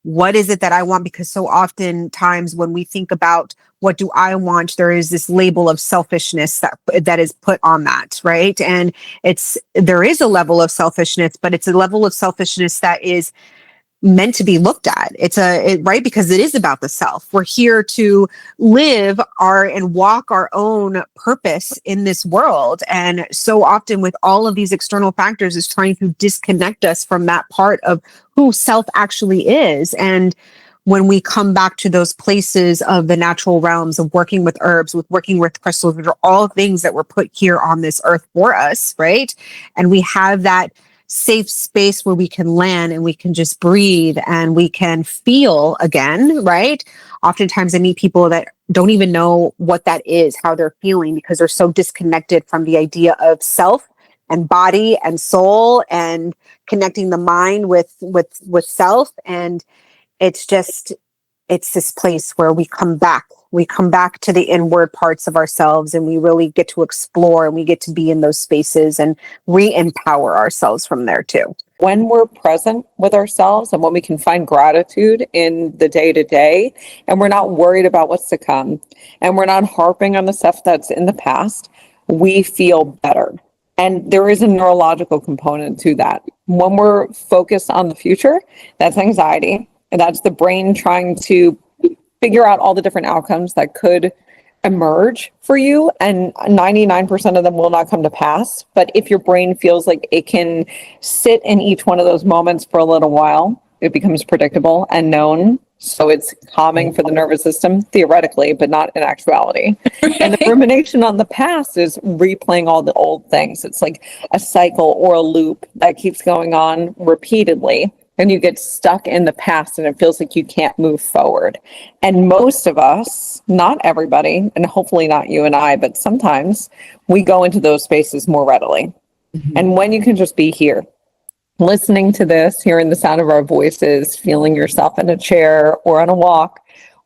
what is it that I want? Because so oftentimes when we think about what do I want, there is this label of selfishness that is put on that, right? And there is a level of selfishness, but it's a level of selfishness that is meant to be looked at. Right? Because it is about the self. We're here to live and walk our own purpose in this world. And so often with all of these external factors is trying to disconnect us from that part of who self actually is. And when we come back to those places of the natural realms of working with herbs, with working with crystals, which are all things that were put here on this earth for us, right? And we have that safe space where we can land and we can just breathe and we can feel again, right? Oftentimes I meet people that don't even know what that is, how they're feeling, because they're so disconnected from the idea of self and body and soul and connecting the mind with self. And it's this place where we come back to the inward parts of ourselves, and we really get to explore, and we get to be in those spaces and re-empower ourselves from there too. When we're present with ourselves and when we can find gratitude in the day to day, and we're not worried about what's to come, and we're not harping on the stuff that's in the past, we feel better. And there is a neurological component to that. When we're focused on the future, that's anxiety. And that's the brain trying to figure out all the different outcomes that could emerge for you. And 99% of them will not come to pass. But if your brain feels like it can sit in each one of those moments for a little while, it becomes predictable and known. So it's calming for the nervous system, theoretically, but not in actuality. And the rumination on the past is replaying all the old things. It's like a cycle or a loop that keeps going on repeatedly. And you get stuck in the past and it feels like you can't move forward. And most of us, not everybody, and hopefully not you and I, but sometimes we go into those spaces more readily. Mm-hmm. And when you can just be here, listening to this, hearing the sound of our voices, feeling yourself in a chair or on a walk,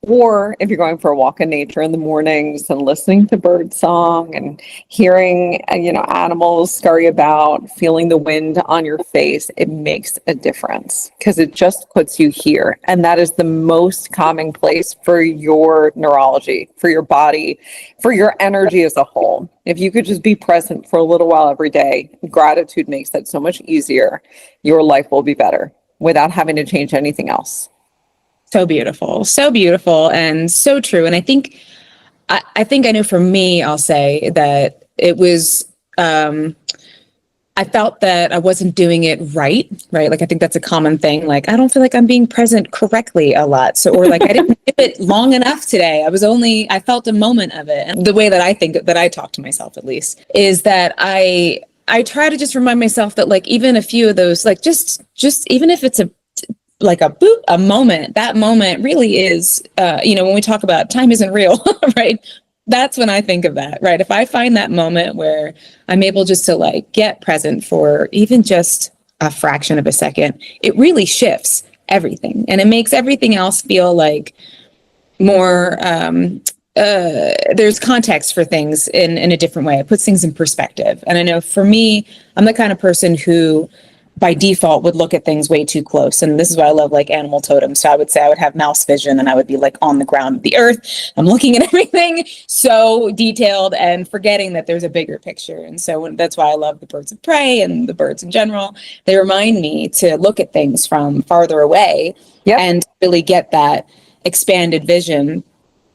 or if you're going for a walk in nature in the mornings and listening to bird song and hearing, animals scurry about, feeling the wind on your face, it makes a difference because it just puts you here. And that is the most calming place for your neurology, for your body, for your energy as a whole. If you could just be present for a little while every day, gratitude makes that so much easier. Your life will be better without having to change anything else. So beautiful and so true. And I think I know for me, I'll say that it was, I felt that I wasn't doing it right? Like, I think that's a common thing. Like, I don't feel like I'm being present correctly a lot. So, or like, I didn't give it long enough today. I felt a moment of it. And the way that I think that I talk to myself, at least, is that I try to just remind myself that, like, even a few of those, like, just even if it's a moment, that moment really is, when we talk about time isn't real, right? That's when I think of that, right? If I find that moment where I'm able just to like get present for even just a fraction of a second, it really shifts everything. And it makes everything else feel like more, there's context for things in a different way. It puts things in perspective. And I know for me, I'm the kind of person who by default would look at things way too close. And this is why I love like animal totems. So I would say I would have mouse vision and I would be like on the ground of the earth. I'm looking at everything so detailed and forgetting that there's a bigger picture. And so that's why I love the birds of prey and the birds in general. They remind me to look at things from farther away and really get that expanded vision.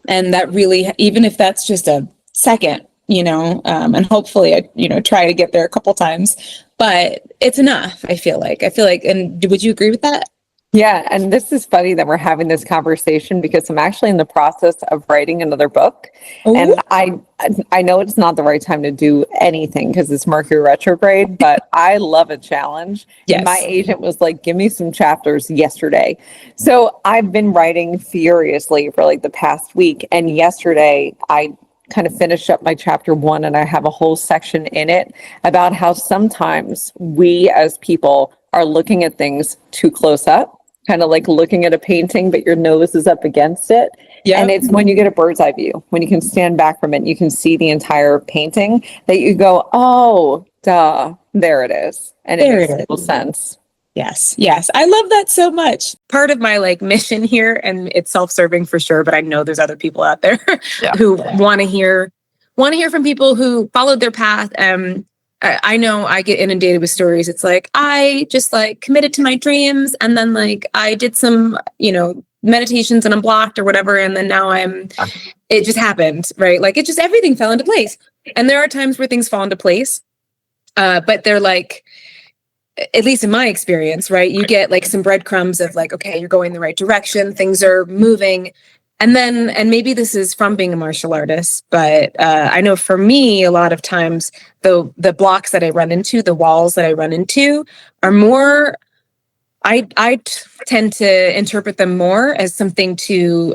And that really, even if that's just a second, and hopefully I, try to get there a couple times, but it's enough. I feel like, and would you agree with that? Yeah, and this is funny that we're having this conversation because I'm actually in the process of writing another book. And I know it's not the right time to do anything because it's Mercury retrograde, but I love a challenge. And my Yes. agent was like, give me some chapters yesterday. So I've been writing furiously for like the past week. And yesterday I kind of finished up my chapter 1, and I have a whole section in it about how sometimes we as people are looking at things too close up, kind of like looking at a painting, but your nose is up against it. Yeah. And it's when you get a bird's eye view, when you can stand back from it, and you can see the entire painting, that you go, oh, duh, there it is. And it There makes it is. total sense. Yes. Yes. I love that so much. Part of my like mission here, and it's self-serving for sure, but I know there's other people out there who want to hear from people who followed their path. I know I get inundated with stories. It's like, I just like committed to my dreams, and then like I did some, meditations and I'm blocked or whatever. And then now it just happened, right? Like it just, everything fell into place. And there are times where things fall into place. But they're like, at least in my experience, right? You get like some breadcrumbs of like, okay, you're going the right direction, things are moving. And maybe this is from being a martial artist, but I know for me, a lot of times the blocks that I run into, the walls that I run into are more, I tend to interpret them more as something to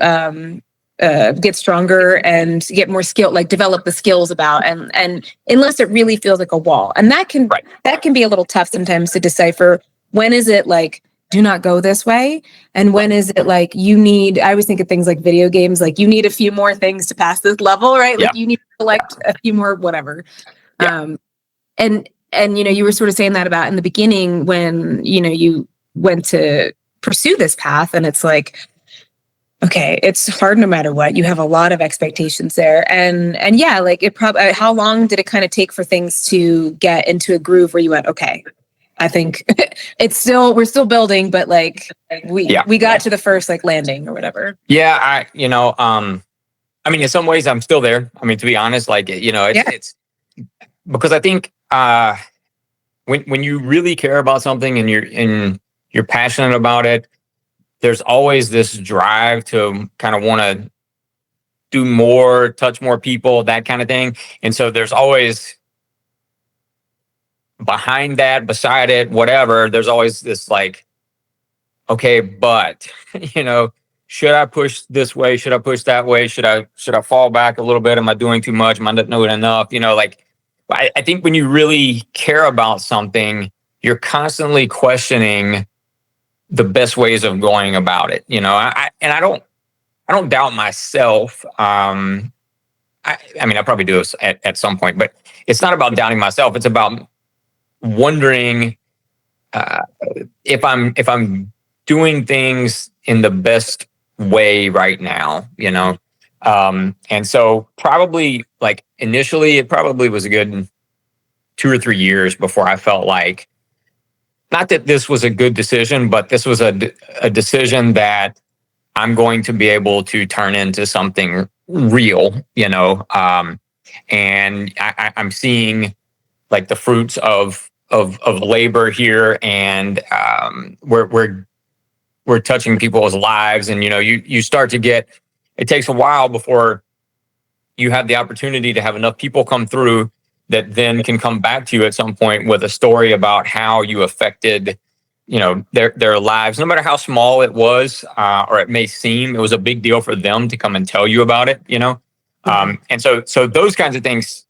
get stronger and get more skill, like develop the skills about, and unless it really feels like a wall. And that can be a little tough sometimes to decipher. When is it like, do not go this way? And when is it like I always think of things like video games, like you need a few more things to pass this level, right? Like you need to collect a few more, whatever. And you were sort of saying that about in the beginning when, you went to pursue this path, and it's like, okay, it's hard no matter what. You have a lot of expectations there. And yeah, like it probably, how long did it kind of take for things to get into a groove where you went, okay, I think we're still building, but like we got to the first like landing or whatever. Yeah. I mean, in some ways I'm still there. I mean, to be honest, like, it's because I think, when you really care about something and you're passionate about it, there's always this drive to kind of want to do more, touch more people, that kind of thing. And so there's always behind that, beside it, whatever, there's always this like, okay, but, should I push this way? Should I push that way? Should I fall back a little bit? Am I doing too much? Am I not doing enough? I think when you really care about something, you're constantly questioning the best ways of going about it. I don't doubt myself. I mean, I probably do at some point, but it's not about doubting myself. It's about wondering if I'm doing things in the best way right now. And so probably like initially, it probably was a good 2 or 3 years before I felt like, not that this was a good decision, but this was a decision that I'm going to be able to turn into something real, and I'm seeing like the fruits of labor here, and we're touching people's lives, and you start to get. It takes a while before you have the opportunity to have enough people come through that then can come back to you at some point with a story about how you affected, their lives, no matter how small it was, or it may seem. It was a big deal for them to come and tell you about it, and so those kinds of things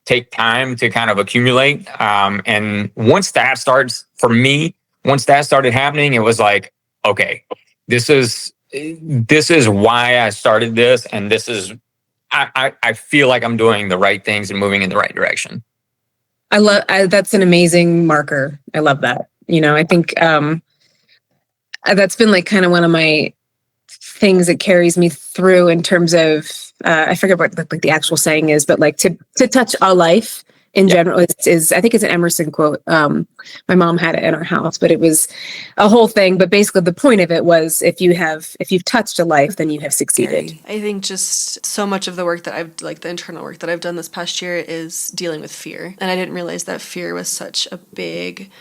take time to kind of accumulate. And once that started happening, it was like, okay, this is why I started this, and this is. I feel like I'm doing the right things and moving in the right direction. That's an amazing marker. I love that. I think that's been like kind of one of my things that carries me through in terms of, I forget what like the actual saying is, but like to touch a life in general is I think it's an Emerson quote. My mom had it in our house, but it was a whole thing. But basically the point of it was if you've touched a life, then you have succeeded. I think just so much of the work that the internal work that I've done this past year is dealing with fear. And I didn't realize that fear was such a big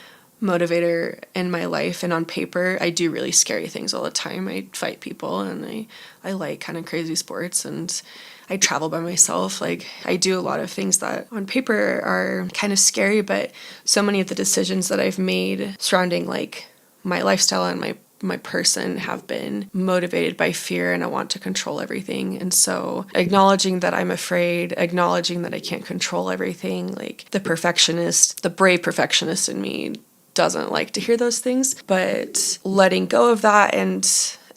motivator in my life, and on paper I do really scary things all the time. I fight people, and I like kind of crazy sports, and I travel by myself. Like, I do a lot of things that on paper are kind of scary, but so many of the decisions that I've made surrounding like my lifestyle and my person have been motivated by fear, and I want to control everything. And so acknowledging that I'm afraid, acknowledging that I can't control everything, like the perfectionist, the brave perfectionist in me doesn't like to hear those things, but letting go of that and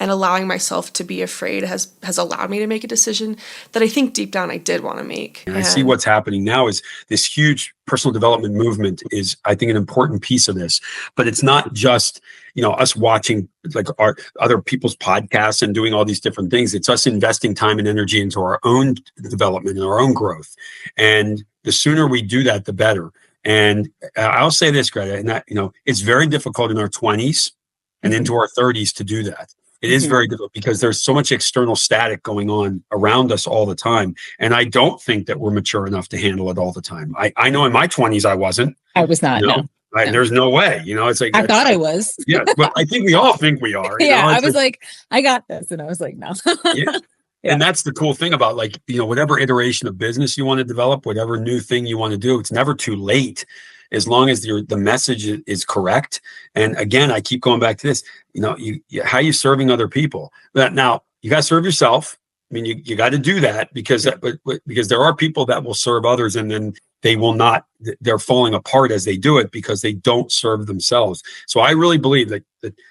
allowing myself to be afraid has allowed me to make a decision that I think deep down I did want to make. And I see what's happening now is this huge personal development movement is, I think, an important piece of this. But it's not just, us watching like our other people's podcasts and doing all these different things. It's us investing time and energy into our own development and our own growth. And the sooner we do that, the better. And I'll say this, Greta, and that, it's very difficult in our 20s and into our 30s to do that. It is very difficult because there's so much external static going on around us all the time. And I don't think that we're mature enough to handle it all the time. I know in my 20s, I wasn't. I was not, no. There's no way, it's like, I thought I was. Yeah, but I think we all think we are. I was like, I got this. And I was like, no. Yeah. And that's the cool thing about whatever iteration of business you want to develop, whatever new thing you want to do, it's never too late as long as the message is correct. And again, I keep going back to this, how you serving other people. But now you got to serve yourself. I mean, you got to do that because there are people that will serve others and then they will not, they're falling apart as they do it because they don't serve themselves. So I really believe that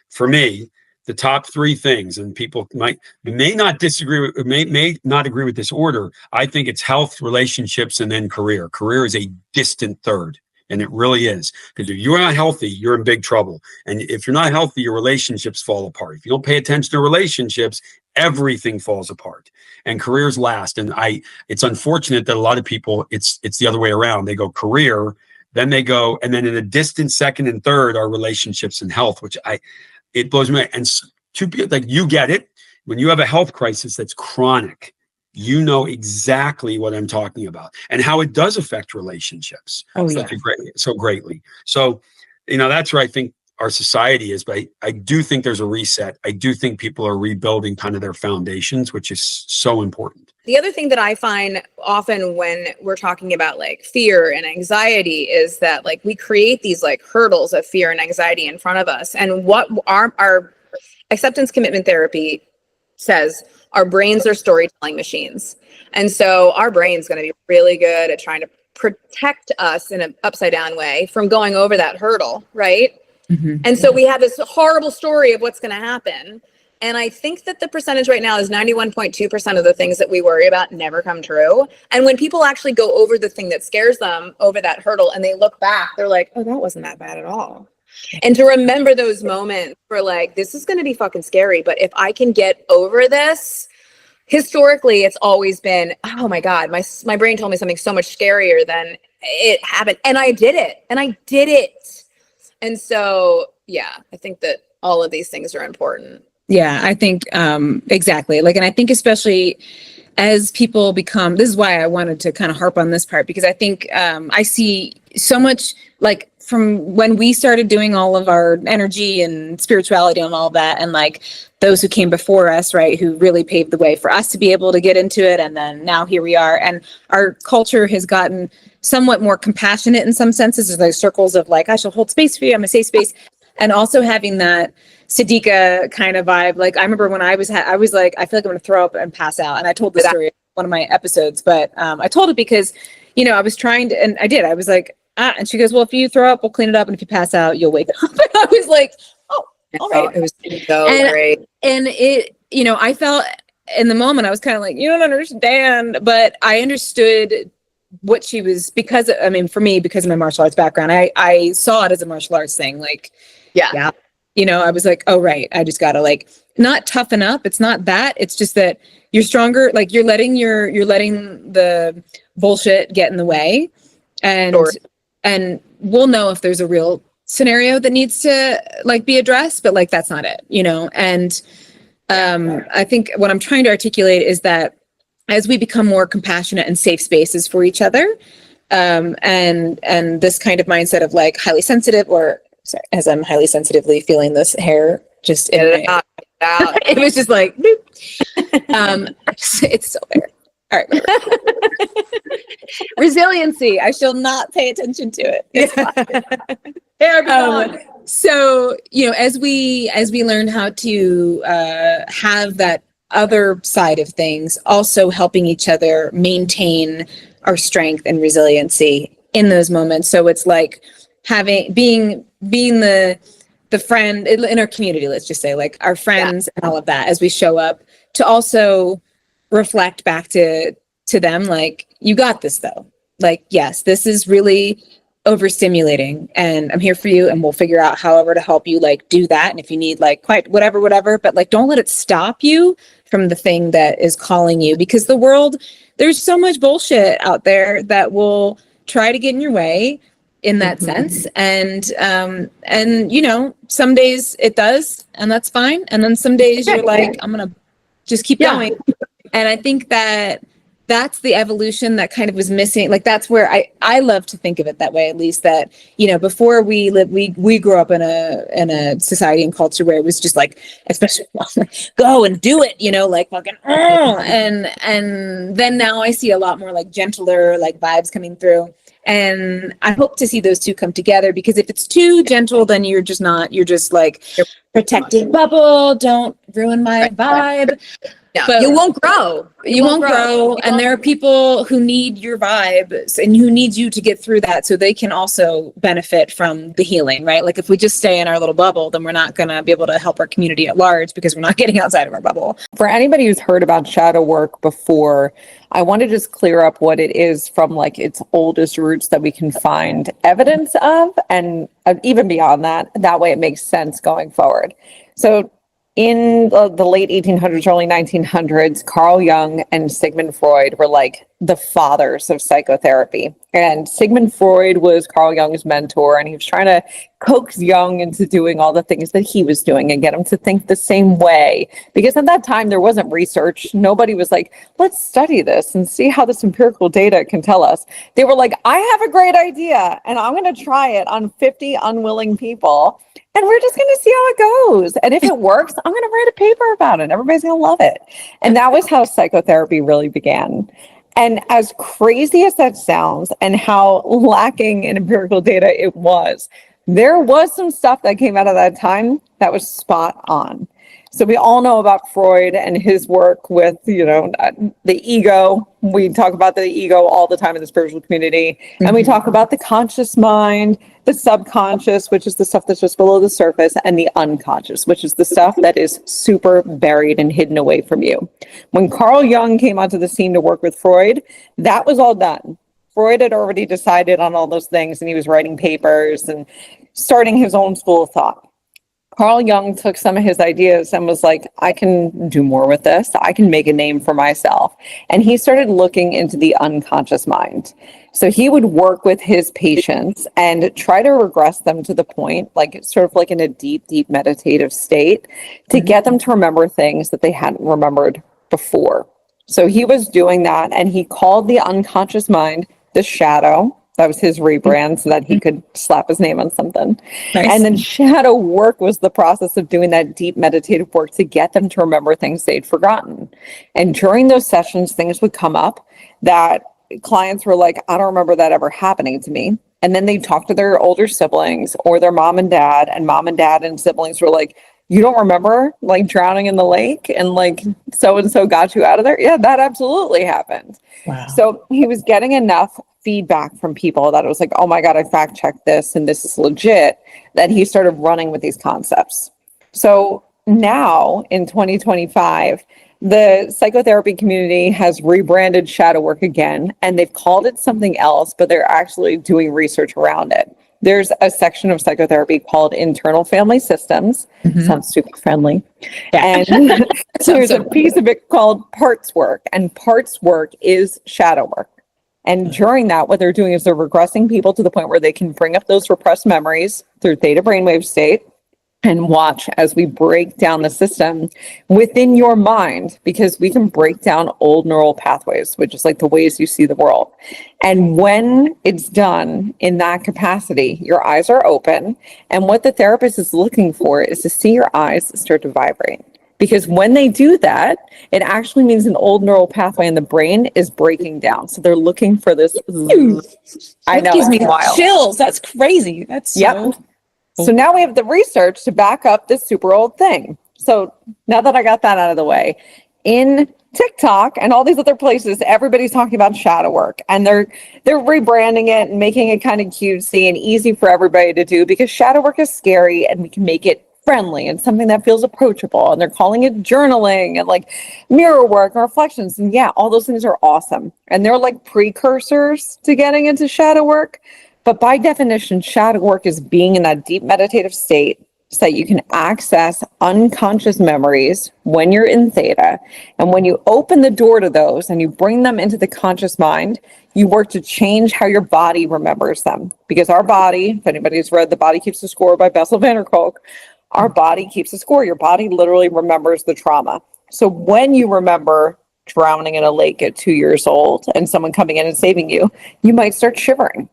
for me, the top three things, and people may not disagree with, may not agree with this order. I think it's health, relationships, and then career. Career is a distant third. And it really is. Because if you're not healthy, you're in big trouble. And if you're not healthy, your relationships fall apart. If you don't pay attention to relationships, everything falls apart. And careers last. And it's unfortunate that a lot of people, it's the other way around. They go career, then they go, and then in a distant second and third are relationships and health, which it blows me away. And you get it. When you have a health crisis that's chronic, you know exactly what I'm talking about and how it does affect relationships so greatly. So, that's where I think our society is, but I do think there's a reset. I do think people are rebuilding kind of their foundations, which is so important. The other thing that I find often when we're talking about like fear and anxiety is that like we create these like hurdles of fear and anxiety in front of us. And what our acceptance commitment therapy says, our brains are storytelling machines. And so our brain's going to be really good at trying to protect us in an upside down way from going over that hurdle, right? Mm-hmm. And so we have this horrible story of what's going to happen. And I think that the percentage right now is 91.2% of the things that we worry about never come true. And when people actually go over the thing that scares them over that hurdle and they look back, they're like, oh, that wasn't that bad at all. And to remember those moments for like, this is going to be fucking scary, but if I can get over this, historically, it's always been, oh my God, my brain told me something so much scarier than it happened. And I did it. And so, yeah, I think that all of these things are important. Yeah, I think exactly. Like, and I think especially as people become, this is why I wanted to kind of harp on this part, because I think I see so much like from when we started doing all of our energy and spirituality and all of that, and like those who came before us, right, who really paved the way for us to be able to get into it. And then now here we are. And our culture has gotten somewhat more compassionate in some senses. There's like circles of like, I shall hold space for you. I'm a safe space. And also having that Sadiqa kind of vibe. Like I remember when I was like, I feel like I'm going to throw up and pass out. And I told the story in one of my episodes, but I told it because, I was trying to, and I did, I was like, and she goes, well, if you throw up, we'll clean it up. And if you pass out, you'll wake up. And I was like, oh, all right. It was so great. And it, I felt in the moment, I was kind of like, you don't understand, but I understood what she was, because, for me, because of my martial arts background, I saw it as a martial arts thing. Like, yeah. I was like, oh, right. I just got to like, not toughen up. It's not that. It's just that you're stronger. Like you're letting the bullshit get in the way. And we'll know if there's a real scenario that needs to like be addressed, but like, that's not it, And I think what I'm trying to articulate is that as we become more compassionate and safe spaces for each other, and this kind of mindset of like highly sensitive or sorry, as I'm highly sensitively feeling this hair just in Get it my, out, get it out. it was just like, boop. It's still there. All right. Whatever. Resiliency. I shall not pay attention to it. It's fine. So, as we learn how to have that other side of things, also helping each other maintain our strength and resiliency in those moments. So it's like being the friend in our community, let's just say, like our friends and all of that, as we show up, to also reflect back to them, like, you got this though. Like, yes, this is really overstimulating and I'm here for you, and we'll figure out however to help you like do that. And if you need like quite whatever, but like, don't let it stop you from the thing that is calling you, because the world, there's so much bullshit out there that will try to get in your way in that sense. And some days it does, and that's fine. And then some days you're like, I'm going to just keep going. And I think that that's the evolution that kind of was missing. Like, that's where I love to think of it that way, at least, that, before we grew up in a society and culture where it was just like, especially go and do it, like fucking, and then now I see a lot more like gentler, like vibes coming through. And I hope to see those two come together, because if it's too gentle, then you're just like protecting bubble. Don't ruin my vibe. No, But you won't grow. You won't grow. And there are people who need your vibe and who need you to get through that, so they can also benefit from the healing, right? Like, if we just stay in our little bubble, then we're not going to be able to help our community at large, because we're not getting outside of our bubble. For anybody who's heard about shadow work before, I want to just clear up what it is from like its oldest roots that we can find evidence of, and even beyond that. That way it makes sense going forward. So in the late 1800s, early 1900s, Carl Jung and Sigmund Freud were like the fathers of psychotherapy. And Sigmund Freud was Carl Jung's mentor, and he was trying to coax Jung into doing all the things that he was doing and get him to think the same way. Because at that time, there wasn't research. Nobody was like, let's study this and see how this empirical data can tell us. They were like, I have a great idea, and I'm going to try it on 50 unwilling people. And we're just going to see how it goes. And if it works, I'm going to write a paper about it. Everybody's going to love it. And that was how psychotherapy really began. And as crazy as that sounds, and how lacking in empirical data it was, there was some stuff that came out of that time that was spot on. So we all know about Freud and his work with, the ego. We talk about the ego all the time in the spiritual community. And we talk about the conscious mind, the subconscious, which is the stuff that's just below the surface, and the unconscious, which is the stuff that is super buried and hidden away from you. When Carl Jung came onto the scene to work with Freud, that was all done. Freud had already decided on all those things, and he was writing papers and starting his own school of thought. Carl Jung took some of his ideas and was like, I can do more with this. I can make a name for myself. And he started looking into the unconscious mind. So he would work with his patients and try to regress them to the point, like sort of like in a deep, deep meditative state, to get them to remember things that they hadn't remembered before. So he was doing that, and he called the unconscious mind the shadow. That was his rebrand so that he could slap his name on something. Nice. And then shadow work was the process of doing that deep meditative work to get them to remember things they'd forgotten. And during those sessions, things would come up that clients were like, I don't remember that ever happening to me. And then they'd talk to their older siblings or their mom and dad and siblings were like, you don't remember like drowning in the lake and like so-and-so got you out of there? Yeah, that absolutely happened. Wow. So he was getting enough feedback from people that it was like, oh my God, I fact checked this and this is legit, that he started running with these concepts. So now in 2025, the psychotherapy community has rebranded shadow work again, and they've called it something else, but they're actually doing research around it. There's a section of psychotherapy called internal family systems. Sounds super friendly. Yeah. And so there's a piece of it called parts work, and parts work is shadow work. And during that, what they're doing is they're regressing people to the point where they can bring up those repressed memories through theta brainwave state. and watch as we break down the system within your mind, because we can break down old neural pathways, which is like the ways you see the world. And when it's done in that capacity, your eyes are open. And what the therapist is looking for is to see your eyes start to vibrate. Because when they do that, it actually means an old neural pathway in the brain is breaking down. So they're looking for this. I That know, gives it's me wild. chills. That's crazy. That's Yep. so. So now we have the research to back up this super old thing. So now that I got that out of the way, in TikTok and all these other places, everybody's talking about shadow work, and they're rebranding it and making it kind of cutesy and easy for everybody to do, because shadow work is scary and we can make it friendly and something that feels approachable. And they're calling it journaling and like mirror work and reflections. And yeah, all those things are awesome. And they're like precursors to getting into shadow work. But by definition, shadow work is being in that deep meditative state so that you can access unconscious memories when you're in theta. And when you open the door to those and you bring them into the conscious mind, you work to change how your body remembers them. Because our body, if anybody's read The Body Keeps the Score by Bessel van der Kolk, our body keeps a score. Your body literally remembers the trauma. So when you remember drowning in a lake at 2 years old and someone coming in and saving you, you might start shivering.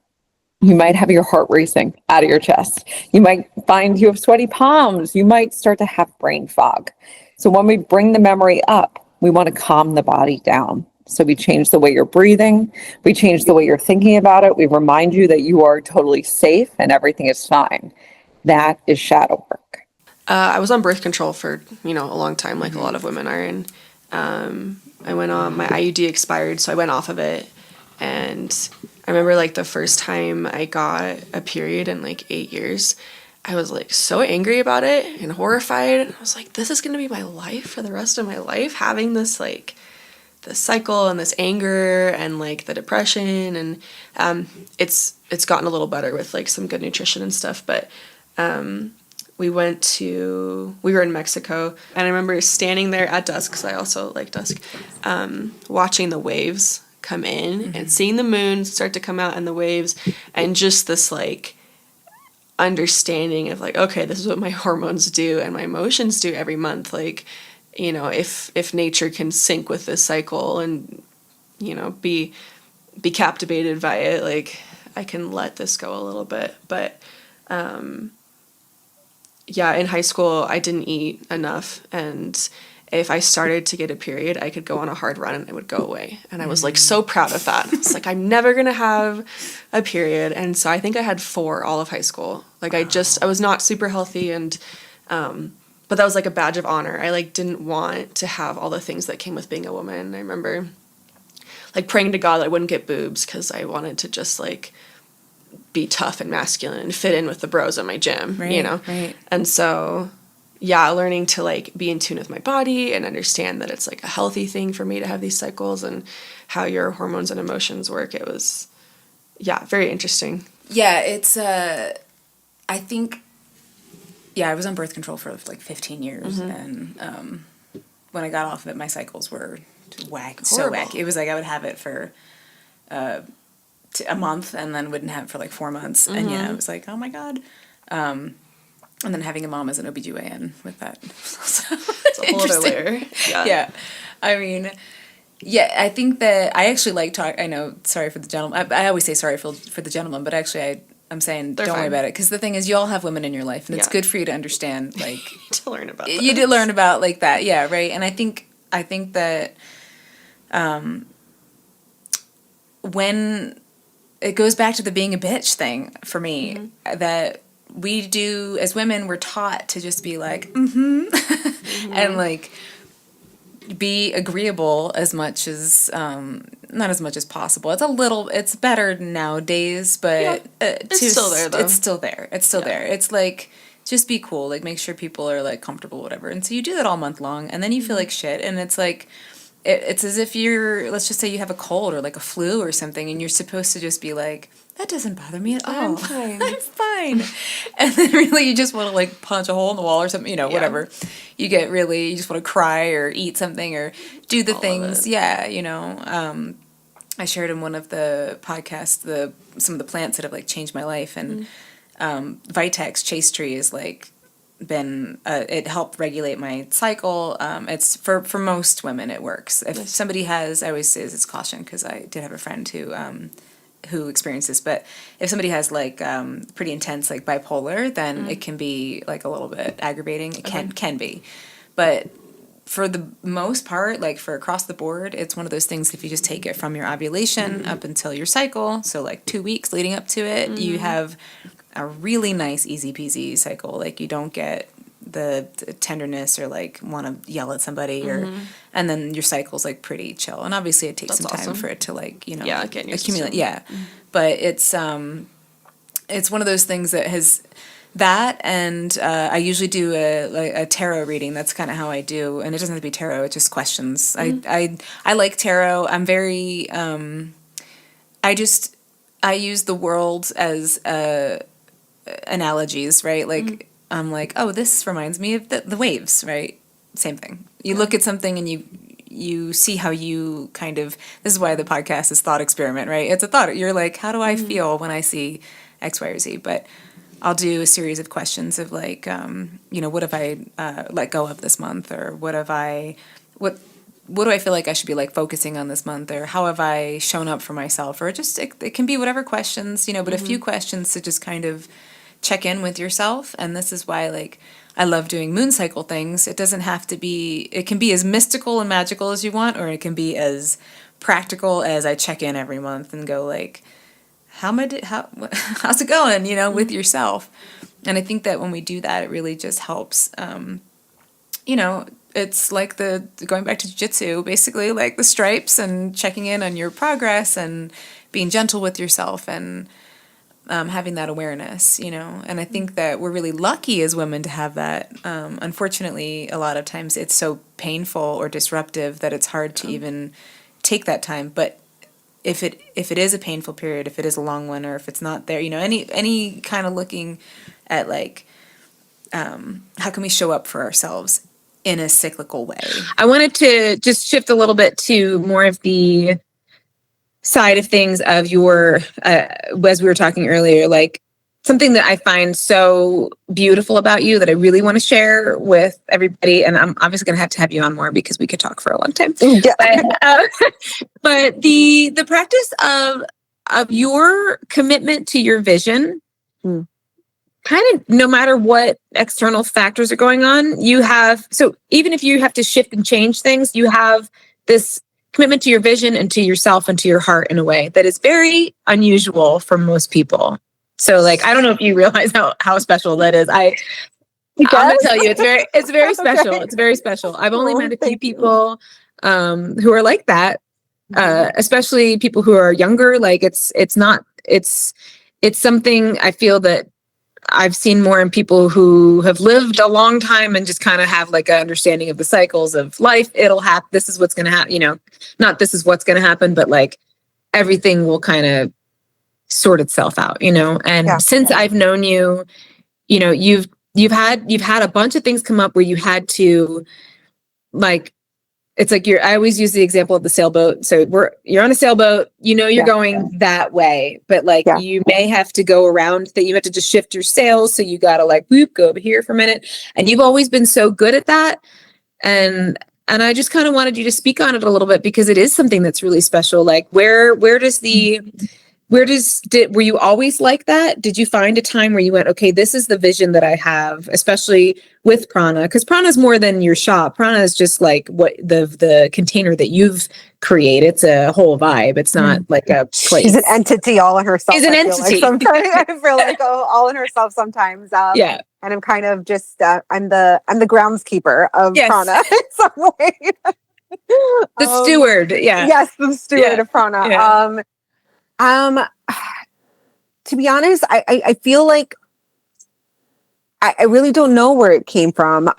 You might have your heart racing out of your chest. You might find you have sweaty palms. You might start to have brain fog. So when we bring the memory up, we want to calm the body down. So we change the way you're breathing. We change the way you're thinking about it. We remind you that you are totally safe and everything is fine. That is shadow work. I was on birth control for, a long time, like a lot of women are. And I went on, my IUD expired, so I went off of it. And I remember like the first time I got a period in like 8 years, I was like so angry about it and horrified. I was like, this is going to be my life for the rest of my life, having this like the cycle and this anger and like the depression. And it's gotten a little better with like some good nutrition and stuff. But we were in Mexico, and I remember standing there at dusk, because I also like dusk, watching the waves come in and seeing the moon start to come out and the waves, and just this like understanding of like, okay, this is what my hormones do and my emotions do every month. Like, if nature can sync with this cycle and, be captivated by it, like I can let this go a little bit. But, yeah, in high school, I didn't eat enough, and if I started to get a period, I could go on a hard run and it would go away. And I was like so proud of that. It's like, I'm never going to have a period. And so I think I had 4 all of high school. Like I was not super healthy, and but that was like a badge of honor. I like didn't want to have all the things that came with being a woman. I remember like praying to God that I wouldn't get boobs, because I wanted to just like be tough and masculine and fit in with the bros at my gym, Right. And so, yeah, learning to like be in tune with my body and understand that it's like a healthy thing for me to have these cycles and how your hormones and emotions work. It was, very interesting. Yeah, it's I think I was on birth control for like 15 years, and when I got off of it, my cycles were whack, so whack. It was like I would have it for a month and then wouldn't have it for like 4 months, and it was like, oh my god. And then having a mom as an OBGYN with that. It's a whole other layer. Yeah. I mean, I think that I actually like talk. I know, sorry for the gentleman. I always say sorry for the gentleman, but actually I'm saying don't worry about it, because the thing is, you all have women in your life, and it's good for you to understand, like to learn about you did learn about like that. Yeah, right. And I think that when it goes back to the being a bitch thing for me, that we do as women, we're taught to just be like, and like be agreeable as much as, not as much as possible. It's better nowadays, but it's still there though. It's still there. It's like, just be cool, like make sure people are like comfortable, whatever. And so you do that all month long, and then you feel like shit, and it's like, it's as if let's just say you have a cold or like a flu or something, and you're supposed to just be like, that doesn't bother me at all. I'm fine. I'm fine. And then really you just want to like punch a hole in the wall or something, whatever. You just want to cry or eat something or do the things. Yeah, I shared in one of the podcasts some of the plants that have like changed my life, and Vitex Chase Tree is like been it helped regulate my cycle. It's for most women it works. If somebody has, I always say it's caution, because I did have a friend who experienced this, but if somebody has like pretty intense like bipolar, then it can be like a little bit aggravating. It can be, but for the most part, like for across the board, it's one of those things, if you just take it from your ovulation up until your cycle, so like 2 weeks leading up to it, you have a really nice easy peasy cycle. Like you don't get the tenderness or like want to yell at somebody or and then your cycle's like pretty chill, and obviously it takes some time for it to like, you know, accumulate. But it's one of those things that has that, and I usually do a tarot reading. That's kind of how I do, and it doesn't have to be tarot, it's just questions. I like tarot. I'm very I use the world as analogies, right? Like I'm like, oh, this reminds me of the waves, right? Same thing. You look at something and you see how you kind of, this is why the podcast is thought experiment, right? It's a thought. You're like, how do I feel when I see X, Y, or Z? But I'll do a series of questions of like, you know, what have I let go of this month, or what do I feel like I should be like focusing on this month, or how have I shown up for myself, or just it can be whatever questions, you know, but a few questions to just kind of check in with yourself. And this is why like I love doing moon cycle things. It doesn't have to be, it can be as mystical and magical as you want, or it can be as practical as I check in every month and go like, how's it going, you know, with yourself. And I think that when we do that, it really just helps. You know, it's like going back to jiu-jitsu, basically like the stripes, and checking in on your progress and being gentle with yourself, and having that awareness, you know. And I think that we're really lucky as women to have that. Unfortunately, a lot of times it's so painful or disruptive that it's hard to even take that time. But if it is a painful period, if it is a long one, or if it's not there, you know, any kind of looking at like, how can we show up for ourselves in a cyclical way? I wanted to just shift a little bit to more of the side of things of your, as we were talking earlier, like something that I find so beautiful about you that I really want to share with everybody. And I'm obviously going to have you on more because we could talk for a long time. Yeah. But the practice of your commitment to your vision, kind of no matter what external factors are going on, you have, so even if you have to shift and change things, you have this commitment to your vision and to yourself and to your heart in a way that is very unusual for most people. So like, I don't know if you realize how special that is. I'm gonna tell you, it's very special. Okay. It's very special. I've only met a few people who are like that, especially people who are younger. Like it's something I feel that I've seen more in people who have lived a long time and just kind of have like an understanding of the cycles of life. It'll happen. This is what's going to happen, you know, not this is what's going to happen, but like everything will kind of sort itself out, you know? And since I've known you, you know, you've had a bunch of things come up where you had to like, it's like I always use the example of the sailboat. So you're on a sailboat, you know, you're going that way, but like you may have to go around that. You have to just shift your sails. So you got to like, whoop, go over here for a minute. And you've always been so good at that. And I just kind of wanted you to speak on it a little bit because it is something that's really special. Like were you always like that? Did you find a time where you went, okay, this is the vision that I have, especially with Prana? Because Prana is more than your shop. Prana is just like what the container that you've created. It's a whole vibe. It's not like a place. She's an entity all in herself. She's an entity. I feel like all in herself sometimes. And I'm kind of just I'm the groundskeeper of Prana in some way. The steward. Yeah. Yes, the steward of Prana. Yeah. To be honest, I feel like I really don't know where it came from.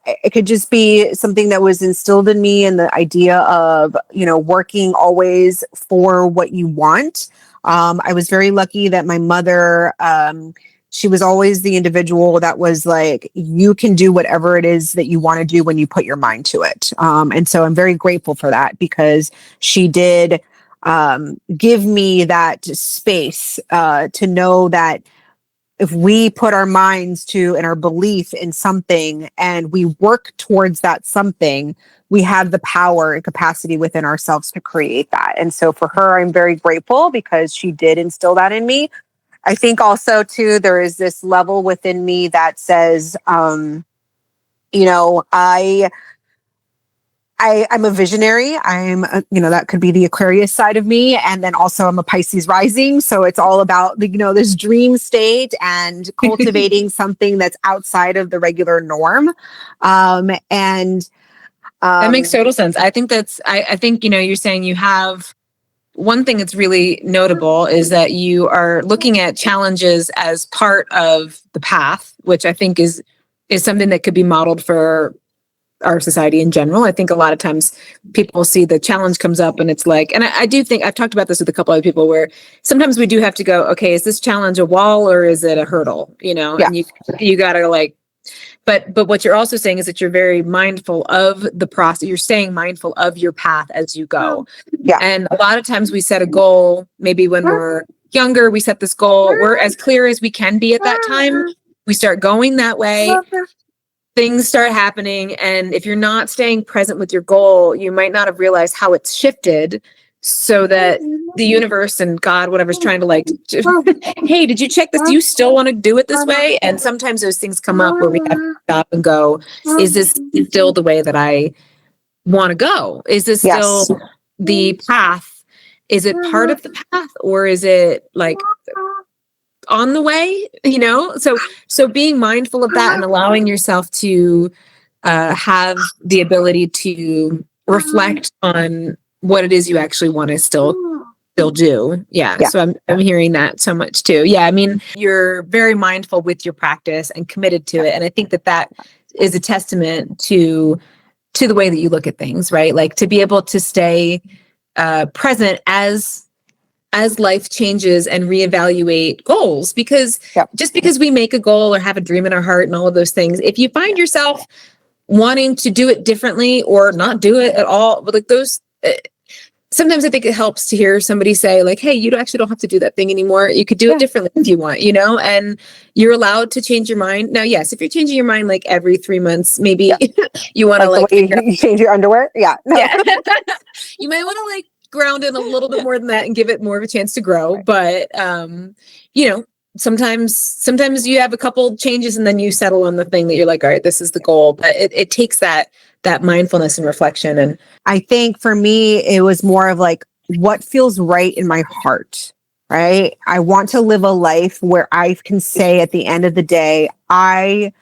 It could just be something that was instilled in me, and the idea of, you know, working always for what you want. I was very lucky that my mother, she was always the individual that was like, you can do whatever it is that you want to do when you put your mind to it. And so I'm very grateful for that, because she did give me that space to know that if we put our minds to and our belief in something and we work towards that something, we have the power and capacity within ourselves to create that. And so for her, I'm very grateful because she did instill that in me. I think also too, there is this level within me that says, you know, I'm a visionary. You know, that could be the Aquarius side of me. And then also I'm a Pisces rising. So it's all about, you know, this dream state and cultivating something that's outside of the regular norm. That makes total sense. I think I think, you know, you're saying you have one thing that's really notable is that you are looking at challenges as part of the path, which I think is something that could be modeled for our society in general. I think a lot of times people see the challenge comes up and it's like, and I do think I've talked about this with a couple other people where sometimes we do have to go, okay, is this challenge a wall or is it a hurdle? You know, Yeah. and you gotta like, but what you're also saying is that you're very mindful of the process. You're staying mindful of your path as you go. Yeah. And a lot of times we set a goal, maybe when we're younger, we set this goal, we're as clear as we can be at that time. We start going that way. Things start happening. And if you're not staying present with your goal, you might not have realized how it's shifted so that the universe and God, whatever's trying to like, hey, did you check this? Do you still want to do it this way? And sometimes those things come up where we have to stop and go, is this still the way that I want to go? Is this still the path? Is it part of the path or is it like on the way, you know? So being mindful of that and allowing yourself to have the ability to reflect on what it is you actually want to still do. Yeah. So I'm hearing that so much too. Yeah. I mean, you're very mindful with your practice and committed to it. And I think that is a testament to the way that you look at things, right? Like to be able to stay present as life changes and reevaluate goals, because just because we make a goal or have a dream in our heart and all of those things, if you find yourself wanting to do it differently or not do it at all, but like those, sometimes I think it helps to hear somebody say like, hey, you actually don't have to do that thing anymore. You could do it differently if you want, you know, and you're allowed to change your mind. Now, yes, if you're changing your mind like every 3 months, maybe you want to like you change your underwear. Yeah. No. Yeah. You might want to like ground in a little bit more than that and give it more of a chance to grow. But, you know, sometimes you have a couple changes and then you settle on the thing that you're like, all right, this is the goal. But it takes that mindfulness and reflection. And I think for me, it was more of like what feels right in my heart, right? I want to live a life where I can say at the end of the day, I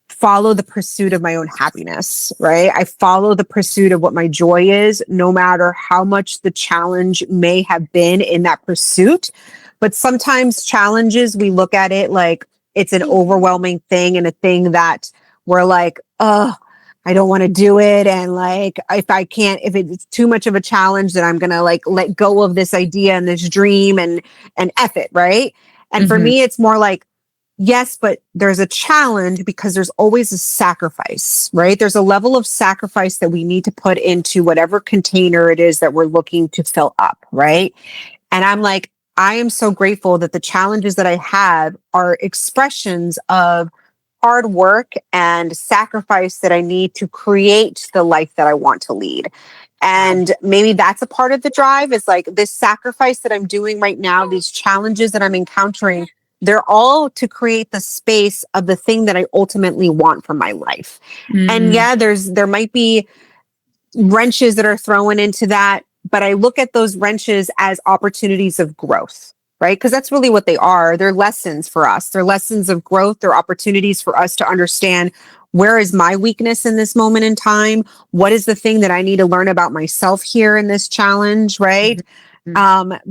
follow the pursuit of my own happiness, right? I follow the pursuit of what my joy is, no matter how much the challenge may have been in that pursuit. But sometimes challenges, we look at it like it's an overwhelming thing and a thing that we're like, oh, I don't want to do it. And like, if it's too much of a challenge, then I'm going to like let go of this idea and this dream and F it. Right. And for me, it's more like, yes, but there's a challenge because there's always a sacrifice, right? There's a level of sacrifice that we need to put into whatever container it is that we're looking to fill up. Right. And I'm like, I am so grateful that the challenges that I have are expressions of hard work and sacrifice that I need to create the life that I want to lead. And maybe that's a part of the drive is like this sacrifice that I'm doing right now, these challenges that I'm encountering, they're all to create the space of the thing that I ultimately want for my life. And yeah, there might be wrenches that are thrown into that, but I look at those wrenches as opportunities of growth. Right? Because that's really what they are. They're lessons for us. They're lessons of growth. They're opportunities for us to understand where is my weakness in this moment in time? What is the thing that I need to learn about myself here in this challenge? Right?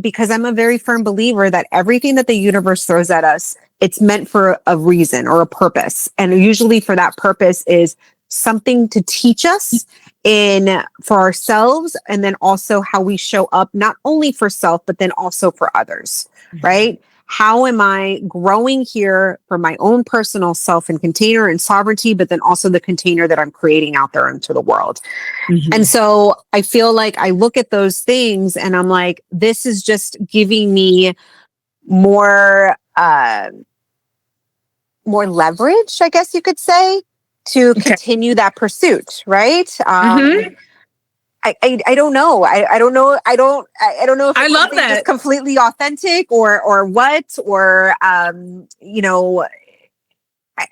Because I'm a very firm believer that everything that the universe throws at us, it's meant for a reason or a purpose. And usually for that purpose is something to teach us for ourselves, and then also how we show up, not only for self, but then also for others, right? How am I growing here for my own personal self and container and sovereignty, but then also the container that I'm creating out there into the world. And so I feel like I look at those things and I'm like, this is just giving me more more leverage, I guess you could say, to continue that pursuit, right? I don't know. I don't know. I don't know if I it's love something that. just completely authentic or what, or you know,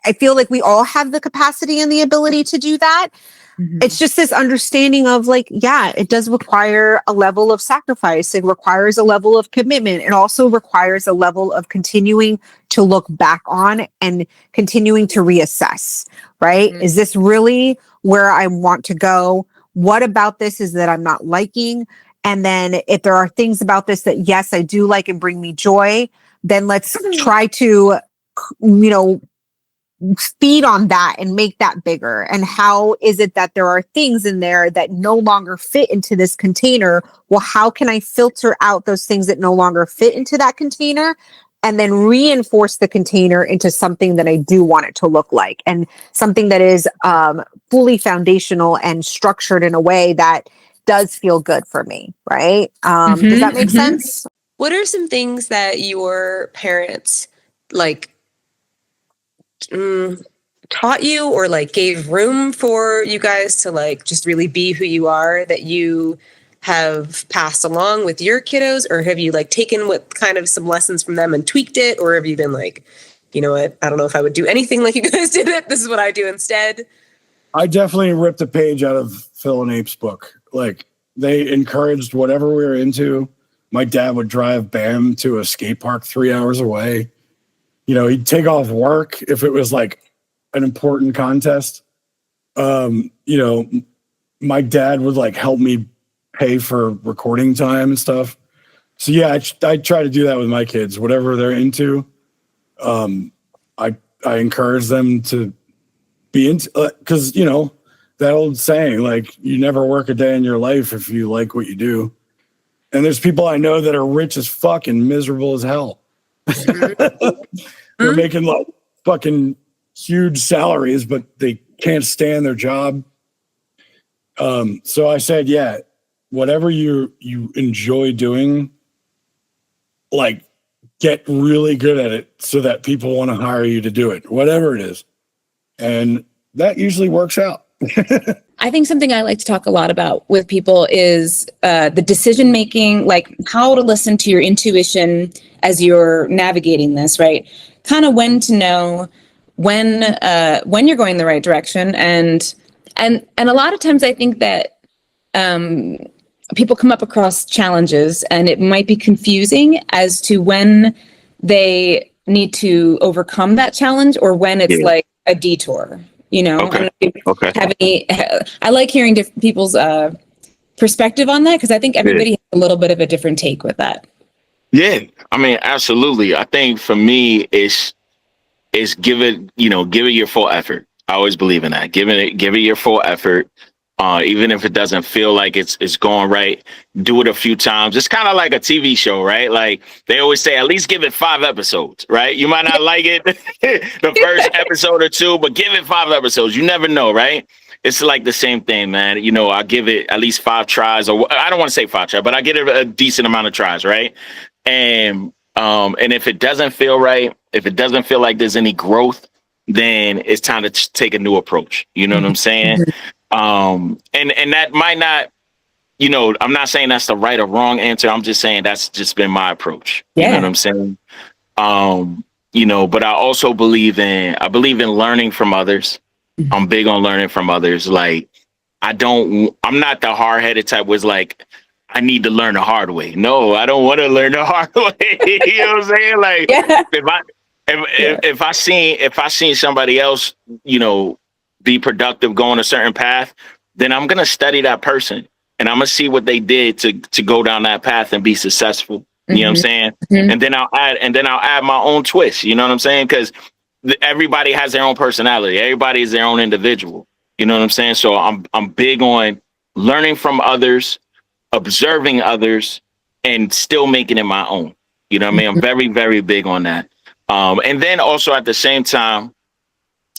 I feel like we all have the capacity and the ability to do that. It's just this understanding of like, yeah, it does require a level of sacrifice. It requires a level of commitment. It also requires a level of continuing to look back on and continuing to reassess, right? Is this really where I want to go? What about this is that I'm not liking? And then if there are things about this that, yes, I do like and bring me joy, then let's try to, you know, feed on that and make that bigger. And how is it that there are things in there that no longer fit into this container? Well, how can I filter out those things that no longer fit into that container and then reinforce the container into something that I do want it to look like, and something that is fully foundational and structured in a way that does feel good for me, right? Does that make sense? What are some things that your parents like taught you, or like gave room for you guys to like just really be who you are, that you have passed along with your kiddos? Or have you like taken what kind of some lessons from them and tweaked it? Or have you been like, you know what, I don't know if I would do anything like you guys did it. This is what I do instead. I definitely ripped a page out of Phil and Ape's book. Like, they encouraged whatever we were into. My dad would drive Bam to a skate park 3 hours away. You know, he'd take off work if it was like an important contest. You know, my dad would like help me pay for recording time and stuff. So yeah, I try to do that with my kids. Whatever they're into, I encourage them to be into, because you know that old saying, like, you never work a day in your life if you like what you do. And there's people I know that are rich as fuck and miserable as hell. They're making like fucking huge salaries, but they can't stand their job. So I said, yeah, whatever you enjoy doing, like, get really good at it so that people want to hire you to do it, whatever it is. And that usually works out. I think something I like to talk a lot about with people is the decision making, like how to listen to your intuition as you're navigating this, right? Kind of when to know when you're going the right direction, and a lot of times I think that people come up across challenges and it might be confusing as to when they need to overcome that challenge or when it's like a detour. You know, Okay. I like hearing different people's perspective on that, because I think everybody has a little bit of a different take with that. Yeah, I mean, absolutely. I think for me, it's give it your full effort. I always believe in that. Give it your full effort. Even if it doesn't feel like it's going right, do it a few times. It's kind of like a TV show, right? Like they always say, at least give it 5 episodes, right? You might not like it the first episode or 2, but give it 5 episodes. You never know, right? It's like the same thing, man. You know, I give it at least 5 tries, or I don't want to say 5 tries, but I get it a decent amount of tries, right? And if it doesn't feel right, if it doesn't feel like there's any growth, then it's time to take a new approach. You know what I'm saying? And that might not, you know, I'm not saying that's the right or wrong answer. I'm just saying that's just been my approach. You know what I'm saying? You know, but I also believe in learning from others. I'm big on learning from others. Like, I'm not the hard-headed type was like, I need to learn the hard way. No, I don't want to learn the hard way. You know what I'm saying? Like, if I seen somebody else, you know, be productive, go on a certain path, then I'm gonna study that person and I'm gonna see what they did to go down that path and be successful. You know what I'm saying? And then I'll add my own twist. You know what I'm saying? Because everybody has their own personality. Everybody is their own individual. You know what I'm saying? So I'm big on learning from others, observing others, and still making it my own. You know what I mean? I'm very, very big on that. And then also at the same time,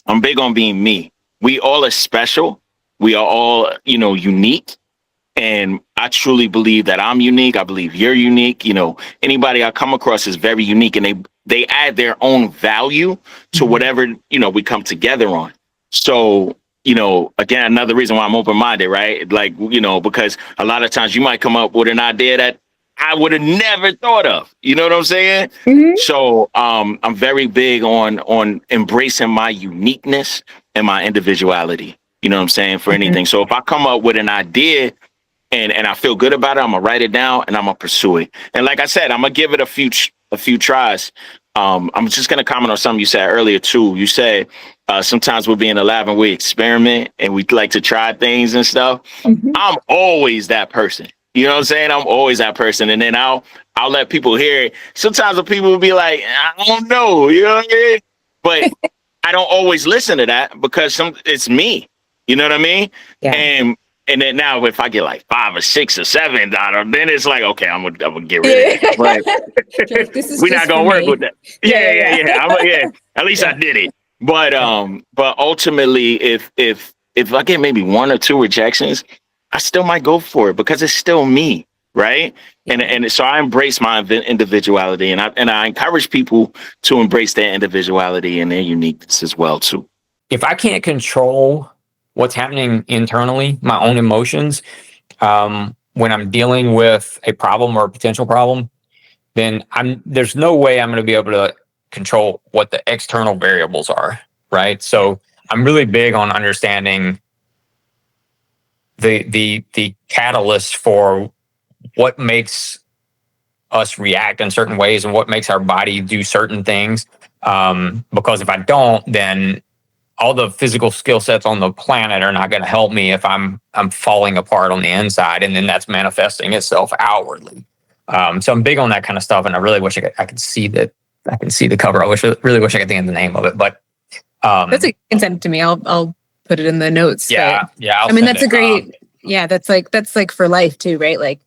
I'm big on being me. We all are special. We are all, you know, unique. And I truly believe that I'm unique. I believe you're unique. You know, anybody I come across is very unique, and they add their own value to whatever, we come together on. So, again, another reason why I'm open-minded, right? Like, because a lot of times you might come up with an idea that I would have never thought of. You know what I'm saying? So I'm very big on embracing my uniqueness and my individuality. You know what I'm saying? For anything. So if I come up with an idea and I feel good about it, I'm gonna write it down and I'm gonna pursue it. And like I said, I'm gonna give it a few tries. I'm just gonna comment on something you said earlier too. You said sometimes we're being alive and we experiment and we like to try things and stuff. I'm always that person. You know what I'm saying? I'm always that person. And then I'll let people hear it. Sometimes the people will be like, I don't know, you know what I mean? But I don't always listen to that because it's me. You know what I mean? Yeah. And then now if I get like 5 or 6 or 7, then it's like, okay, I'm gonna get rid of it. But we're not gonna work with that. Yeah. At least I did it. But ultimately, if I get maybe 1 or 2 rejections, I still might go for it because it's still me, right? And so I embrace my individuality, and I encourage people to embrace their individuality and their uniqueness as well too. If I can't control what's happening internally, my own emotions, when I'm dealing with a problem or a potential problem, then there's no way I'm going to be able to control what the external variables are, right? So I'm really big on understanding the catalyst for what makes us react in certain ways and what makes our body do certain things. Because if I don't, then all the physical skill sets on the planet are not going to help me if I'm falling apart on the inside, and then that's manifesting itself outwardly. So I'm big on that kind of stuff, and I really wish I could see that. I can see the cover. Really wish I could think of the name of it, but that's a, you can send it to me. I'll put it in the notes. Yeah, but, yeah. I mean, that's a great. Yeah, that's like for life too, right? Like,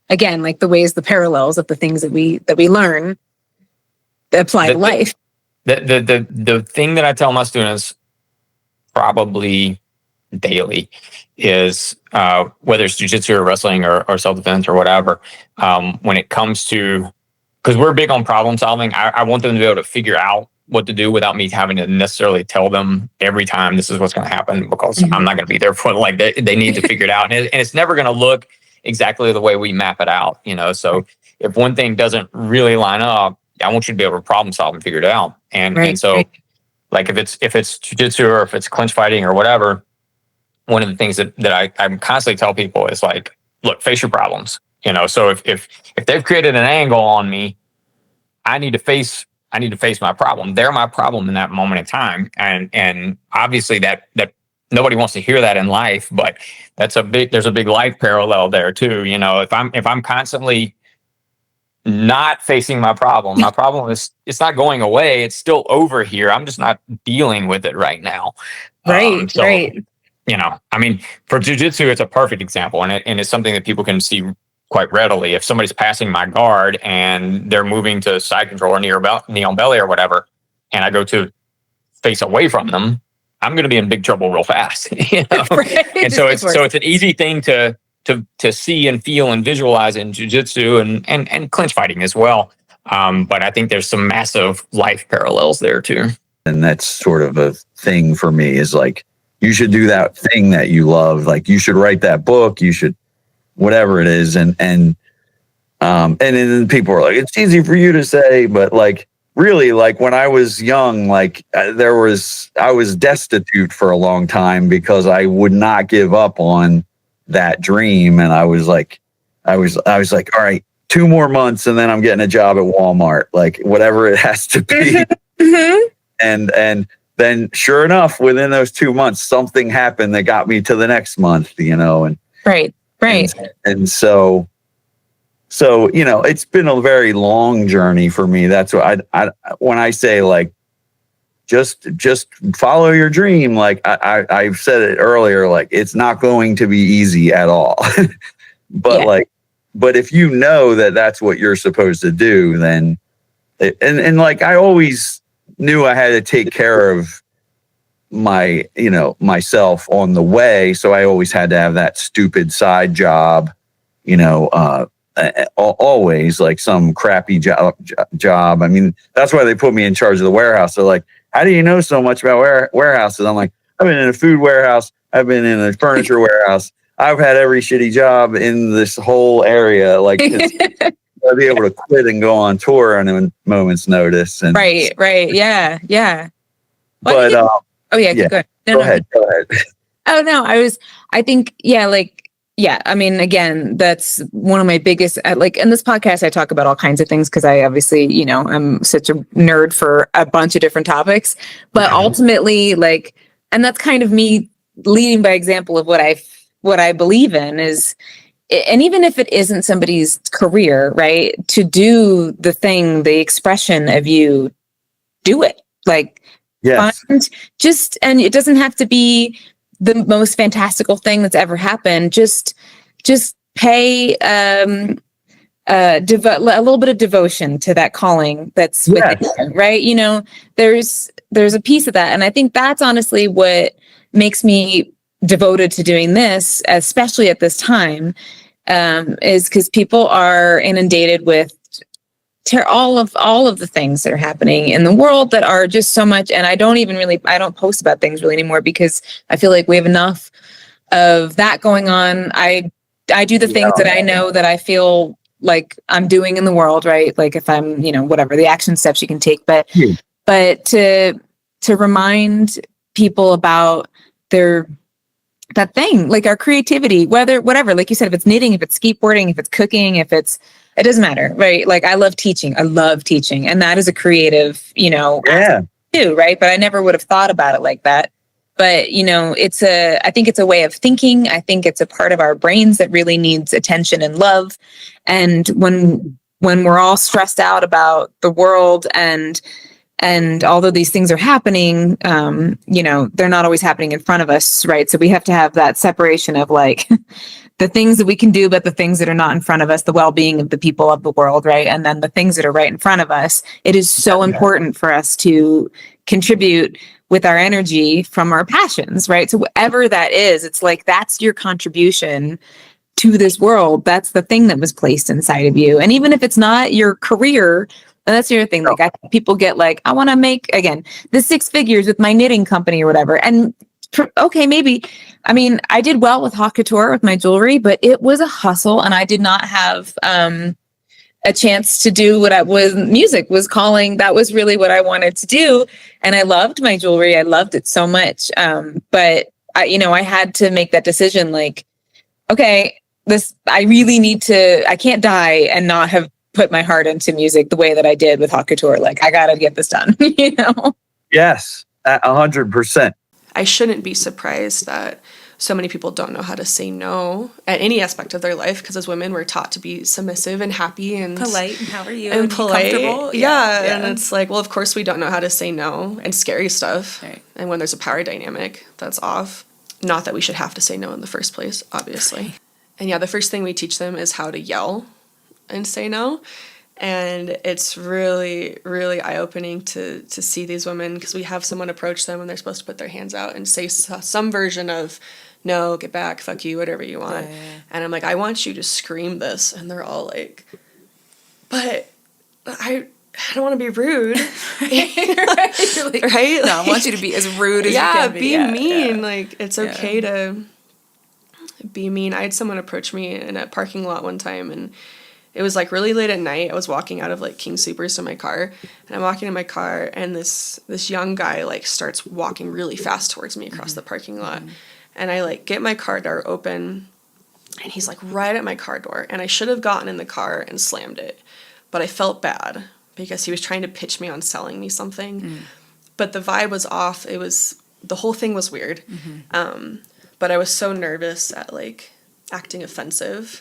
again, like the parallels of the things that we learn apply to life. The thing that I tell my students probably daily is whether it's jiu-jitsu or wrestling or self-defense or whatever, when it comes to, because we're big on problem solving, I want them to be able to figure out what to do without me having to necessarily tell them every time this is what's going to happen, because I'm not going to be there for like they need to figure it out. And it's never going to look exactly the way we map it out, So if one thing doesn't really line up, I want you to be able to problem solve and figure it out. And so like if it's jiu-jitsu or if it's clinch fighting or whatever, one of the things that I constantly tell people is like, look, face your problems. So if they've created an angle on me, I need to face my problem. They're my problem in that moment in time. And obviously that nobody wants to hear that in life, but there's a big life parallel there too. If I'm constantly not facing my problem is, it's not going away. It's still over here. I'm just not dealing with it right now. Right. I mean, for jiu-jitsu, it's a perfect example. And it's something that people can see quite readily. If somebody's passing my guard and they're moving to side control or knee on belly or whatever, and I go to face away from them, I'm going to be in big trouble real fast. Right. And so it's an easy thing to see and feel and visualize in jiu-jitsu and clinch fighting as well. But I think there's some massive life parallels there too. And that's sort of a thing for me, is like, you should do that thing that you love. Like, you should write that book. You should, whatever it is. And then people are like, it's easy for you to say, but like, really, like when I was young, like I was destitute for a long time because I would not give up on that dream. And I was like, all right, 2 more months and then I'm getting a job at Walmart, like whatever it has to be. And then sure enough, within those 2 months, something happened that got me to the next month, and right. And so, it's been a very long journey for me. That's what when I say like, just follow your dream. Like I've said it earlier, like it's not going to be easy at all, but but if you know that that's what you're supposed to do, then, and like, I always knew I had to take care of myself on the way. So I always had to have that stupid side job, always like some crappy job. I mean, that's why they put me in charge of the warehouse. They're like, how do you know so much about warehouses? I'm like, I've been in a food warehouse. I've been in a furniture warehouse. I've had every shitty job in this whole area. Like, I'll be able to quit and go on tour on a moment's notice. And Right. Yeah. But oh yeah, yeah. go ahead. Go ahead. Oh no, I think, I mean, again, that's one of my biggest, like in this podcast, I talk about all kinds of things because I obviously, I'm such a nerd for a bunch of different topics, but ultimately and that's kind of me leading by example of what I believe in is, and even if it isn't somebody's career, right, to do the expression of you, do it. Yes. And it doesn't have to be the most fantastical thing that's ever happened. Just pay a little bit of devotion to that calling that's within you, right? There's a piece of that, and I think that's honestly what makes me devoted to doing this, especially at this time, is because people are inundated with all of the things that are happening in the world that are just so much. And I don't post about things really anymore because I feel like we have enough of that going on. I do the things that I know that I feel like I'm doing in the world, right? Like if I'm, whatever the action steps you can take, but to remind people about that thing, like our creativity, whatever, like you said, if it's knitting, if it's skateboarding, if it's cooking, it doesn't matter, right? Like I love teaching. And that is a creative, aspect too, right? But I never would have thought about it like that. But, I think it's a way of thinking. I think it's a part of our brains that really needs attention and love. And when we're all stressed out about the world and although these things are happening, they're not always happening in front of us, right? So we have to have that separation of the things that we can do, but the things that are not in front of us, the well-being of the people of the world, right? And then the things that are right in front of us. It is so important for us to contribute with our energy from our passions, right? So whatever that is, it's like that's your contribution to this world. That's the thing that was placed inside of you. And even if it's not your career, and that's the other thing, people get I want to make, again, the 6 figures with my knitting company or whatever. And okay, maybe, I mean, I did well with haute couture with my jewelry, but it was a hustle and I did not have a chance to do what music was calling. That was really what I wanted to do. And I loved my jewelry. I loved it so much. But I had to make that decision, okay, I really need to, I can't die and not have put my heart into music the way that I did with haute couture. I got to get this done, Yes, 100%. I shouldn't be surprised that so many people don't know how to say no at any aspect of their life, because as women we're taught to be submissive and happy and polite and how are you and polite, comfortable. yeah. And it's well, of course we don't know how to say no, and scary stuff, right. And when there's a power dynamic that's off, not that we should have to say no in the first place, obviously. And the first thing we teach them is how to yell and say no. And it's really, really eye-opening to see these women, because we have someone approach them and they're supposed to put their hands out and say some version of, no, get back, fuck you, whatever you want. Yeah. And I'm like, I want you to scream this. And they're all like, but I don't want to be rude. right? No, I want you to be as rude as you can be. Be mean. Yeah. It's okay to be mean. I had someone approach me in a parking lot one time, and it was really late at night. I was walking out of King Soopers to my car, and I'm walking in my car, and this young guy starts walking really fast towards me across the parking lot. And I get my car door open, and he's right at my car door, and I should have gotten in the car and slammed it, but I felt bad because he was trying to pitch me on selling me something. But the vibe was off. The whole thing was weird. But I was so nervous at acting offensive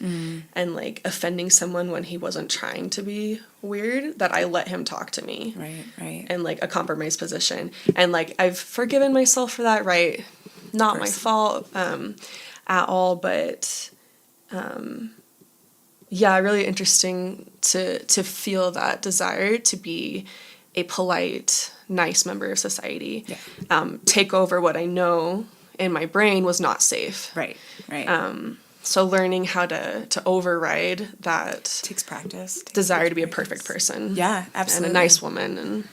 and offending someone when he wasn't trying to be weird, that I let him talk to me. Right. In a compromised position. And I've forgiven myself for that, right? Not my fault at all, but really interesting to feel that desire to be a polite, nice member of society. Yeah. Take over what I know in my brain was not safe. Right. So learning how to override that Takes practice. desire to be a perfect person. Yeah, And absolutely. a nice woman. And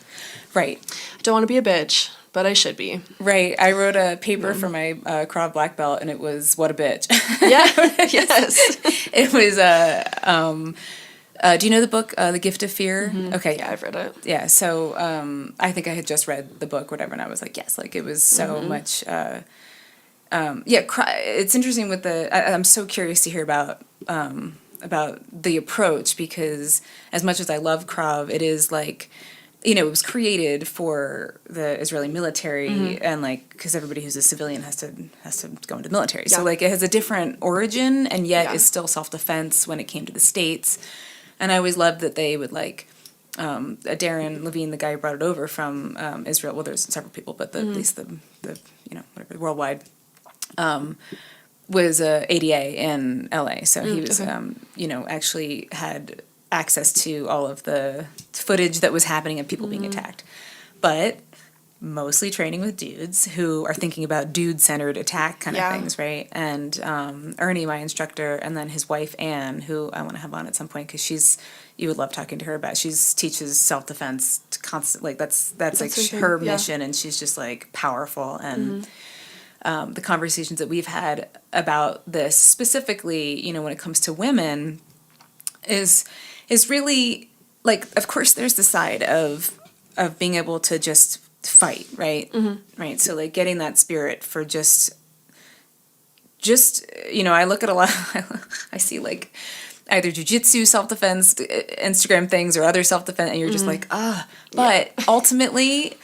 Right. I don't want to be a bitch, but I should be. Right. I wrote a paper for my Krav Black Belt, and it was "What a Bitch." Yeah. Yes. It was do you know the book The Gift of Fear? Okay. Yeah, I've read it. Yeah. So I think I had just read the book, whatever, and I was like, yes, like it was so much. It's interesting with I'm so curious to hear about the approach, because as much as I love Krav, it is like, it was created for the Israeli military, and like, because everybody who's a civilian has to go into the military. So Yeah. like it has a different origin, and yet Yeah. is still self-defense when it came to the States. And I always loved that they would like, Darren Levine, the guy who brought it over from Israel. Well, there's several people, but at least the whatever, worldwide, was a ADA in LA. So he was, actually had access to all of the footage that was happening of people being attacked. But mostly training with dudes who are thinking about dude-centered attack kind of things, right? And Ernie, my instructor, and then his wife, Anne, who I want to have on at some point, because you would love talking to her about, teaches self-defense constantly. Like that's like her mission, and she's just like powerful. And the conversations that we've had about this specifically, when it comes to women, is really like, of course, there's the side of being able to just fight, right? Right. So like getting that spirit for just I look at a lot. I see like either jujitsu, self-defense, Instagram things, or other self-defense, and you're just like, but ultimately,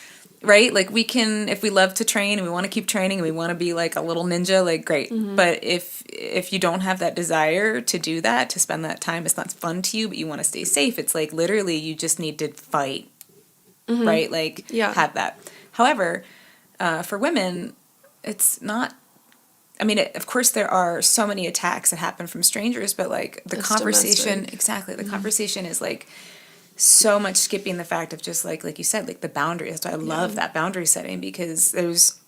right? Like we can, if we love to train and we want to keep training and we want to be like a little ninja, like great. But if you don't have that desire to do that, to spend that time, it's not fun to you, but you want to stay safe. It's like literally you just need to fight, right? Like have that. However, for women, it's not. I mean, of course, there are so many attacks that happen from strangers, but like the conversation, domestic. exactly, the conversation is like so much skipping the fact of just like you said, like the boundaries. That's why I love that boundary setting, because there's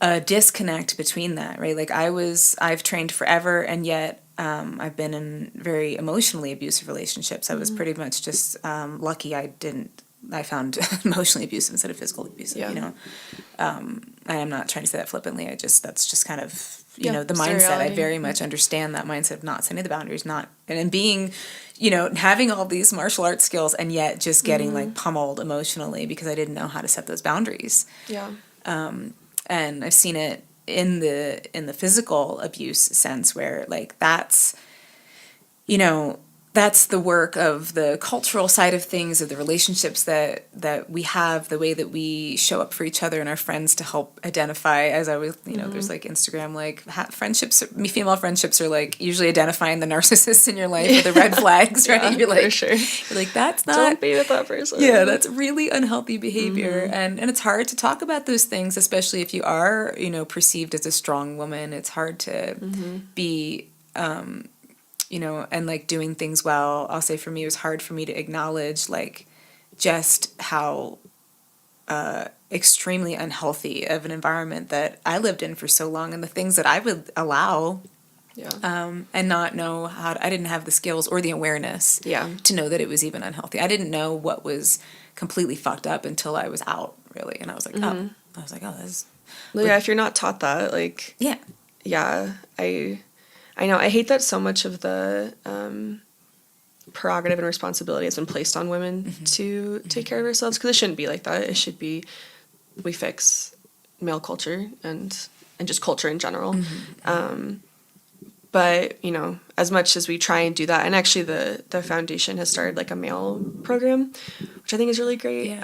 a disconnect between that, right? Like I've trained forever, and yet I've been in very emotionally abusive relationships. I was pretty much just lucky I found emotionally abusive instead of physical abusive, I'm not trying to say that flippantly. That's just kind of, the mindset. I very much understand that mindset of not setting the boundaries, and being, having all these martial arts skills, and yet just getting like pummeled emotionally because I didn't know how to set those boundaries. Yeah. And I've seen it in the physical abuse sense, where like that's the work of the cultural side of things, of the relationships that we have, the way that we show up for each other and our friends to help identify, as I was, there's like Instagram, like female friendships are like usually identifying the narcissists in your life or the red flags, right? Yeah, You're like, for sure. You're like, that's not. Don't be with that person. Yeah, that's really unhealthy behavior. And it's hard to talk about those things, especially if you are, perceived as a strong woman. It's hard to be, and like doing things well. I'll say for me, it was hard for me to acknowledge like just how extremely unhealthy of an environment that I lived in for so long, and the things that I would allow, and not know I didn't have the skills or the awareness to know that it was even unhealthy. I didn't know what was completely fucked up until I was out, really. And I was like, oh, this is. Well, yeah, if you're not taught that, like. Yeah, I know. I hate that so much of the prerogative and responsibility has been placed on women to take care of ourselves, because it shouldn't be like that. It should be we fix male culture and just culture in general. But, as much as we try and do that, and actually the foundation has started like a male program, which I think is really great,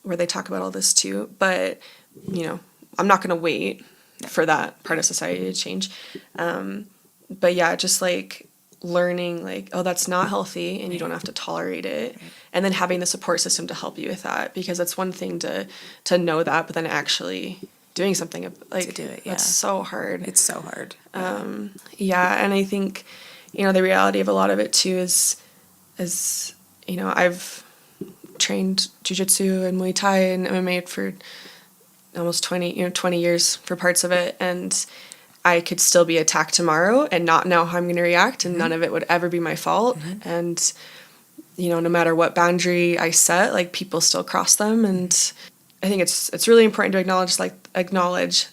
where they talk about all this too. But, I'm not going to wait for that part of society to change. But yeah, just like learning like, oh, that's not healthy and you don't have to tolerate it. And then having the support system to help you with that, because it's one thing to know that, but then actually doing something like to do it. That's so hard. It's so hard. And I think, the reality of a lot of it too is, I've trained jiu-jitsu and Muay Thai and MMA for almost 20 years for parts of it. And I could still be attacked tomorrow and not know how I'm going to react, and none of it would ever be my fault. And, you know, no matter what boundary I set, like, people still cross them. And I think it's really important to acknowledge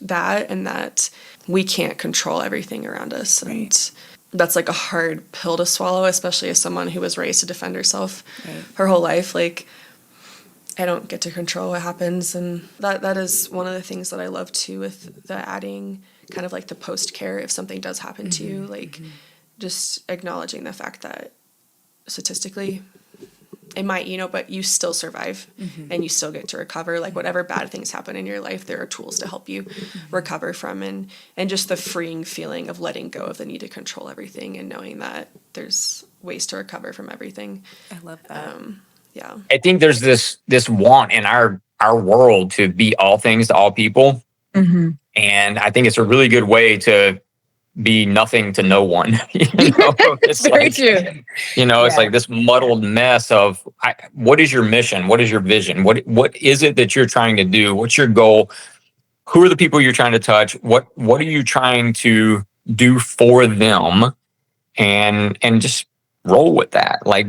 that, and that we can't control everything around us. Right. And that's like a hard pill to swallow, especially as someone who was raised to defend herself her whole life. Like, I don't get to control what happens. And that is one of the things that I love too, with the adding kind of like the post care if something does happen to you, like just acknowledging the fact that statistically it might, you know, but you still survive and you still get to recover. Like, whatever bad things happen in your life, there are tools to help you recover from, and just the freeing feeling of letting go of the need to control everything and knowing that there's ways to recover from everything. I love that. Yeah. I think there's this want in our world to be all things to all people. And I think it's a really good way to be nothing to no one. You know? It's Very like, true. you know, it's like this muddled mess of what is your mission? What is your vision? What is it that you're trying to do? What's your goal? Who are the people you're trying to touch? What are you trying to do for them? And just roll with that. Like,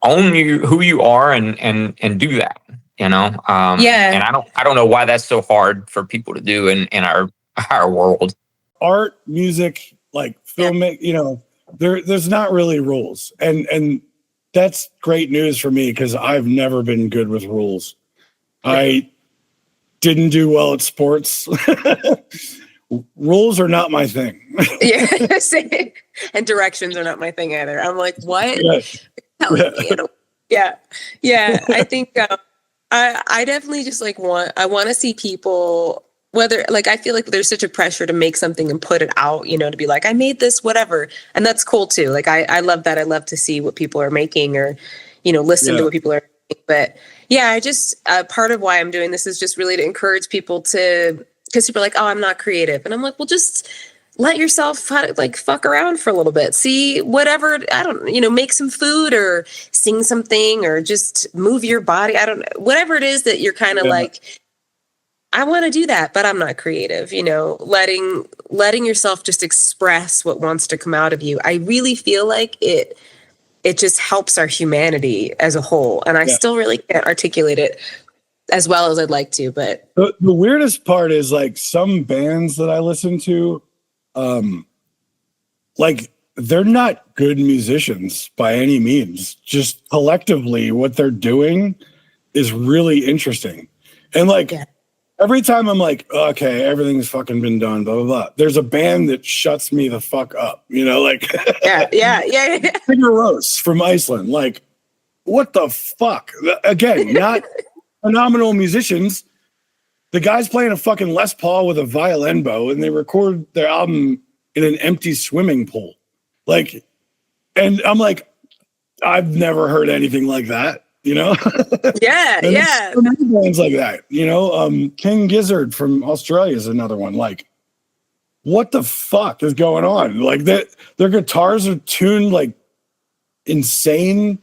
own who you are and do that, you know? And I don't know why that's so hard for people to do in our world. Art, music, like filmmaking, you know, there's not really rules. And that's great news for me, because I've never been good with rules. I didn't do well at sports. Rules are not my thing. And directions are not my thing either. I'm like, what? Yeah. Yeah. I think I definitely just like want to see people, whether, like, I feel like there's such a pressure to make something and put it out, you know, to be like, I made this, whatever. And that's cool too. Like, I love that. I love to see what people are making, or, you know, listen to what people are making. But yeah, I just, part of why I'm doing this is just really to encourage people to, because people are like, oh, I'm not creative. And I'm like, well, just let yourself like fuck around for a little bit. See whatever, I don't, you know, make some food or sing something or just move your body. I don't know, whatever it is that you're kind of like, I want to do that, but I'm not creative, you know, letting yourself just express what wants to come out of you. I really feel like it just helps our humanity as a whole. And I still really can't articulate it as well as I'd like to, but the weirdest part is, like, some bands that I listen to, like, they're not good musicians by any means. Just collectively, what they're doing is really interesting. And like, every time I'm like, okay, everything's fucking been done, blah, blah, blah, there's a band that shuts me the fuck up, you know, like, Sigur Rós from Iceland. Like, what the fuck? Again, not phenomenal musicians. The guy's playing a fucking Les Paul with a violin bow, and they record their album in an empty swimming pool. Like, and I'm like, I've never heard anything like that, you know? Yeah. So many bands like that, you know? King Gizzard from Australia is another one. Like, what the fuck is going on? Like, their guitars are tuned like insane.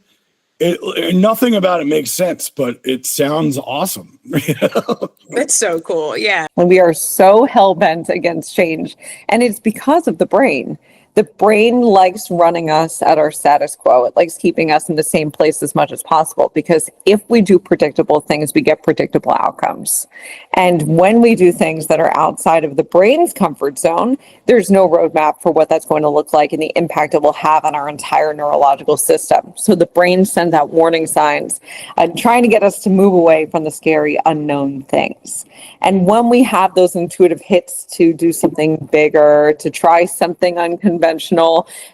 Nothing about it makes sense, but it sounds awesome. You know? It's so cool. Yeah. When we are so hell-bent against change, and it's because of the brain. The brain likes running us at our status quo. It likes keeping us in the same place as much as possible, because if we do predictable things, we get predictable outcomes. And when we do things that are outside of the brain's comfort zone, there's no roadmap for what that's going to look like and the impact it will have on our entire neurological system. So the brain sends out warning signs and trying to get us to move away from the scary unknown things. And when we have those intuitive hits to do something bigger, to try something unconventional,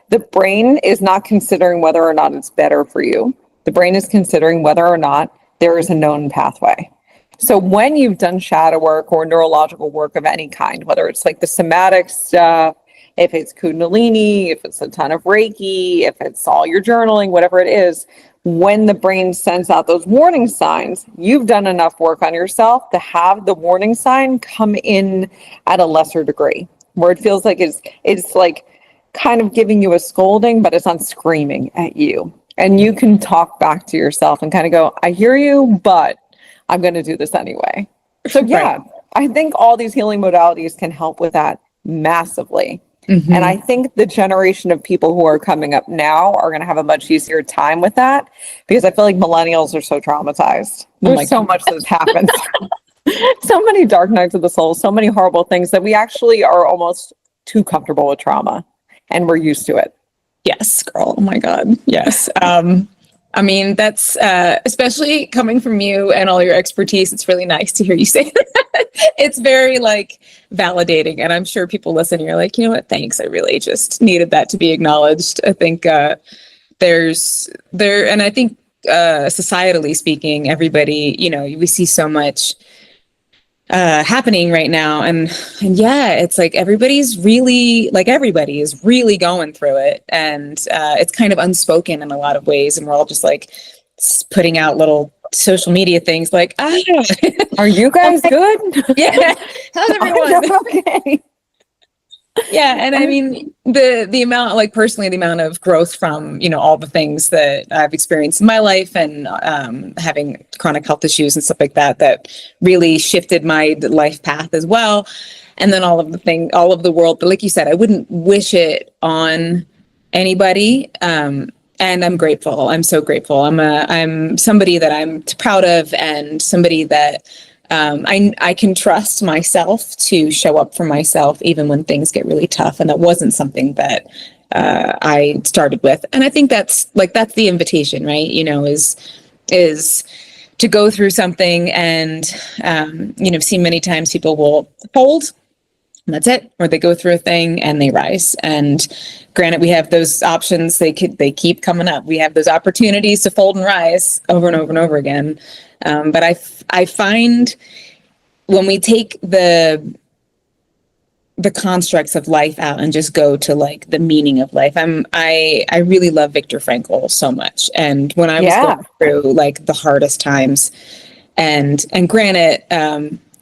the brain is not considering whether or not it's better for you. The brain is considering whether or not there is a known pathway. So when you've done shadow work or neurological work of any kind, whether it's like the somatic stuff, if it's Kundalini, if it's a ton of Reiki, if it's all your journaling, whatever it is, when the brain sends out those warning signs, you've done enough work on yourself to have the warning sign come in at a lesser degree, where it feels like it's like kind of giving you a scolding, but it's not screaming at you. And you can talk back to yourself and kind of go, I hear you, but I'm going to do this anyway. So yeah, I think all these healing modalities can help with that massively. Mhm. And I think the generation of people who are coming up now are going to have a much easier time with that because I feel like millennials are so traumatized. There's so much that's happened. So many dark nights of the soul, so many horrible things that we actually are almost too comfortable with trauma and we're used to it. Yes, girl. Oh my God. Yes. I mean, that's especially coming from you and all your expertise. It's really nice to hear you say that. It's very like validating. And I'm sure people listening are like, you know what? Thanks. I really just needed that to be acknowledged. I think and I think societally speaking, everybody, you know, we see so much happening right now, and yeah, it's like everybody is really going through it, and it's kind of unspoken in a lot of ways, and we're all just like putting out little social media things like, are you guys good? Yeah, how's everyone? Okay. Yeah, and I mean the amount, like personally, the amount of growth from, you know, all the things that I've experienced in my life and having chronic health issues and stuff like that, that really shifted my life path as well. And then all of the world, but like you said, I wouldn't wish it on anybody. And I'm grateful. I'm so grateful. I'm somebody that I'm proud of, and somebody that I can trust myself to show up for myself even when things get really tough. And that wasn't something that I started with. And I think that's the invitation, right? You know, is to go through something, and you know, I've seen many times people will fold and that's it, or they go through a thing and they rise. And granted, we have those options. They keep coming up. We have those opportunities to fold and rise over and over and over again. But I find when we take the constructs of life out and just go to like the meaning of life, I really love Viktor Frankl so much. And when I was going through like the hardest times, and granted,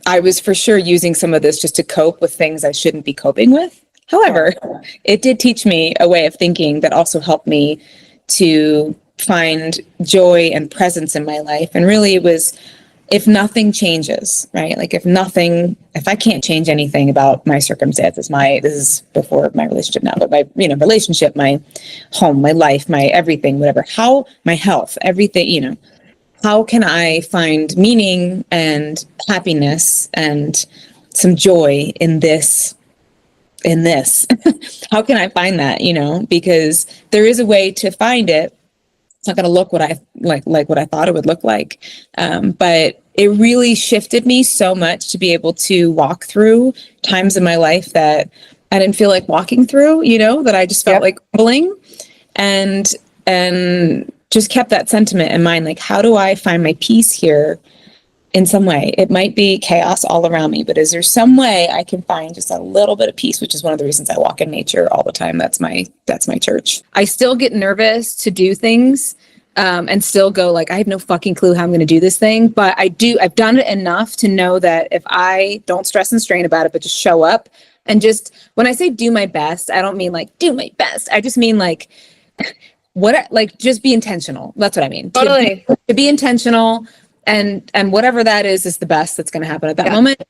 I was for sure using some of this just to cope with things I shouldn't be coping with. However, it did teach me a way of thinking that also helped me to find joy and presence in my life. And really it was, if nothing changes, right? Like if I can't change anything about my circumstances, this is before my relationship now, but my, you know, relationship, my home, my life, my everything, whatever, my health, everything, you know, how can I find meaning and happiness and some joy in this? How can I find that, you know, because there is a way to find it. It's not going to look what I like what I thought it would look like. But it really shifted me so much to be able to walk through times in my life that I didn't feel like walking through, you know, that I just felt like pulling, and just kept that sentiment in mind. Like, how do I find my peace here in some way? It might be chaos all around me, but is there some way I can find just a little bit of peace, which is one of the reasons I walk in nature all the time. That's my church. I still get nervous to do things, and still go like, I have no fucking clue how I'm going to do this thing. But I've done it enough to know that if I don't stress and strain about it, but just show up, and just, when I say do my best, I don't mean like do my best. I just mean like, just be intentional. That's what I mean. Totally. To be intentional, and whatever that is the best that's going to happen at that moment.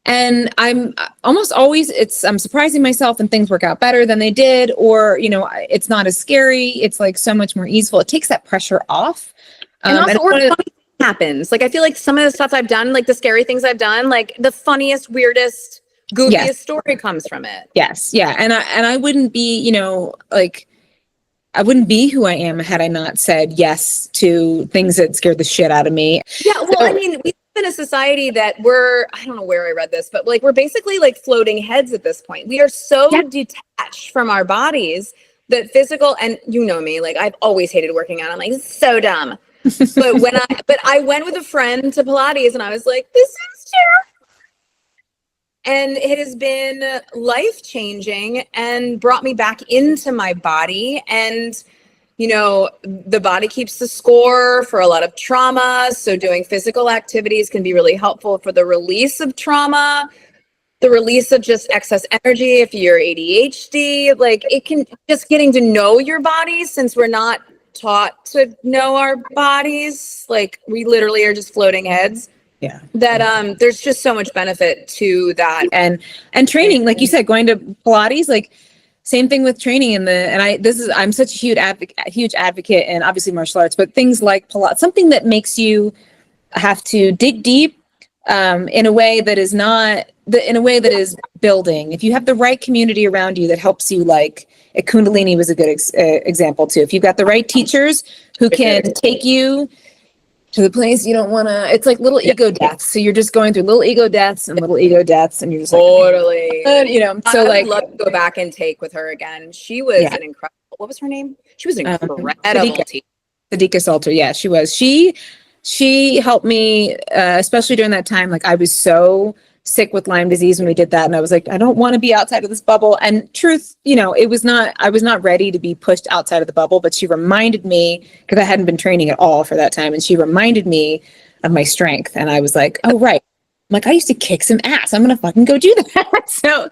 And I'm almost always, I'm surprising myself and things work out better than they did, or, you know, it's not as scary. It's like so much more easeful. It takes that pressure off. And also, funny happens. Like, I feel like some of the stuff I've done, like the scary things I've done, like the funniest, weirdest, goofiest story comes from it. Yes. Yeah. And I wouldn't be, you know, like, I wouldn't be who I am had I not said yes to things that scared the shit out of me. Yeah. Well, I mean, we live in a society that I don't know where I read this, but like, we're basically like floating heads at this point. We are so detached from our bodies that physical, and you know me, like I've always hated working out. I'm like, it's so dumb. But I went with a friend to Pilates and I was like, this is terrible. And it has been life-changing and brought me back into my body. And, you know, the body keeps the score for a lot of trauma. So doing physical activities can be really helpful for the release of trauma, the release of just excess energy if you're ADHD. Like, it can just getting to know your body, since we're not taught to know our bodies. Like, we literally are just floating heads. Yeah. that there's just so much benefit to that. And training, like you said, going to Pilates, like same thing with training I'm such a huge advocate and obviously martial arts, but things like Pilates, something that makes you have to dig deep in a way that is building. If you have the right community around you that helps you, like Kundalini was a good example too. If you've got the right teachers who can take you to the place you don't want to, it's like little ego deaths. So you're just going through little ego deaths, and you're just like, Totally. So I like, would love to go back and take with her again. She was an incredible, what was her name? She was an incredible teacher. Sadika Salter. Yeah, she was. She helped me, especially during that time. Like I was so sick with Lyme disease when we did that. And I was like, I don't want to be outside of this bubble. And truth, I was not ready to be pushed outside of the bubble, but she reminded me, because I hadn't been training at all for that time. And she reminded me of my strength. And I was like, oh, right. I'm like, I used to kick some ass. I'm going to fucking go do that. So,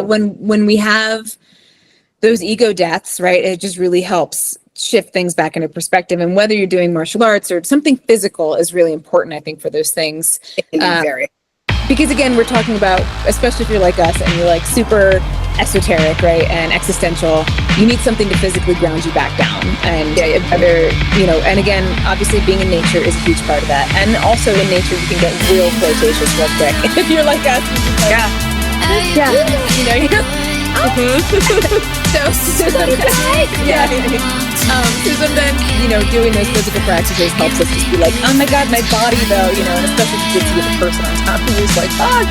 when we have those ego deaths, right, it just really helps shift things back into perspective. And whether you're doing martial arts or something physical is really important, I think, for those things. Because again, we're talking about, especially if you're like us and you're like super esoteric, right, and existential, you need something to physically ground you back down. And and again, obviously being in nature is a huge part of that. And also in nature, you can get real flirtatious real quick. If you're like us, so sometimes, doing those physical practices helps us just be like, oh my God, my body though, and especially if you get to be the person on top who's like, fuck,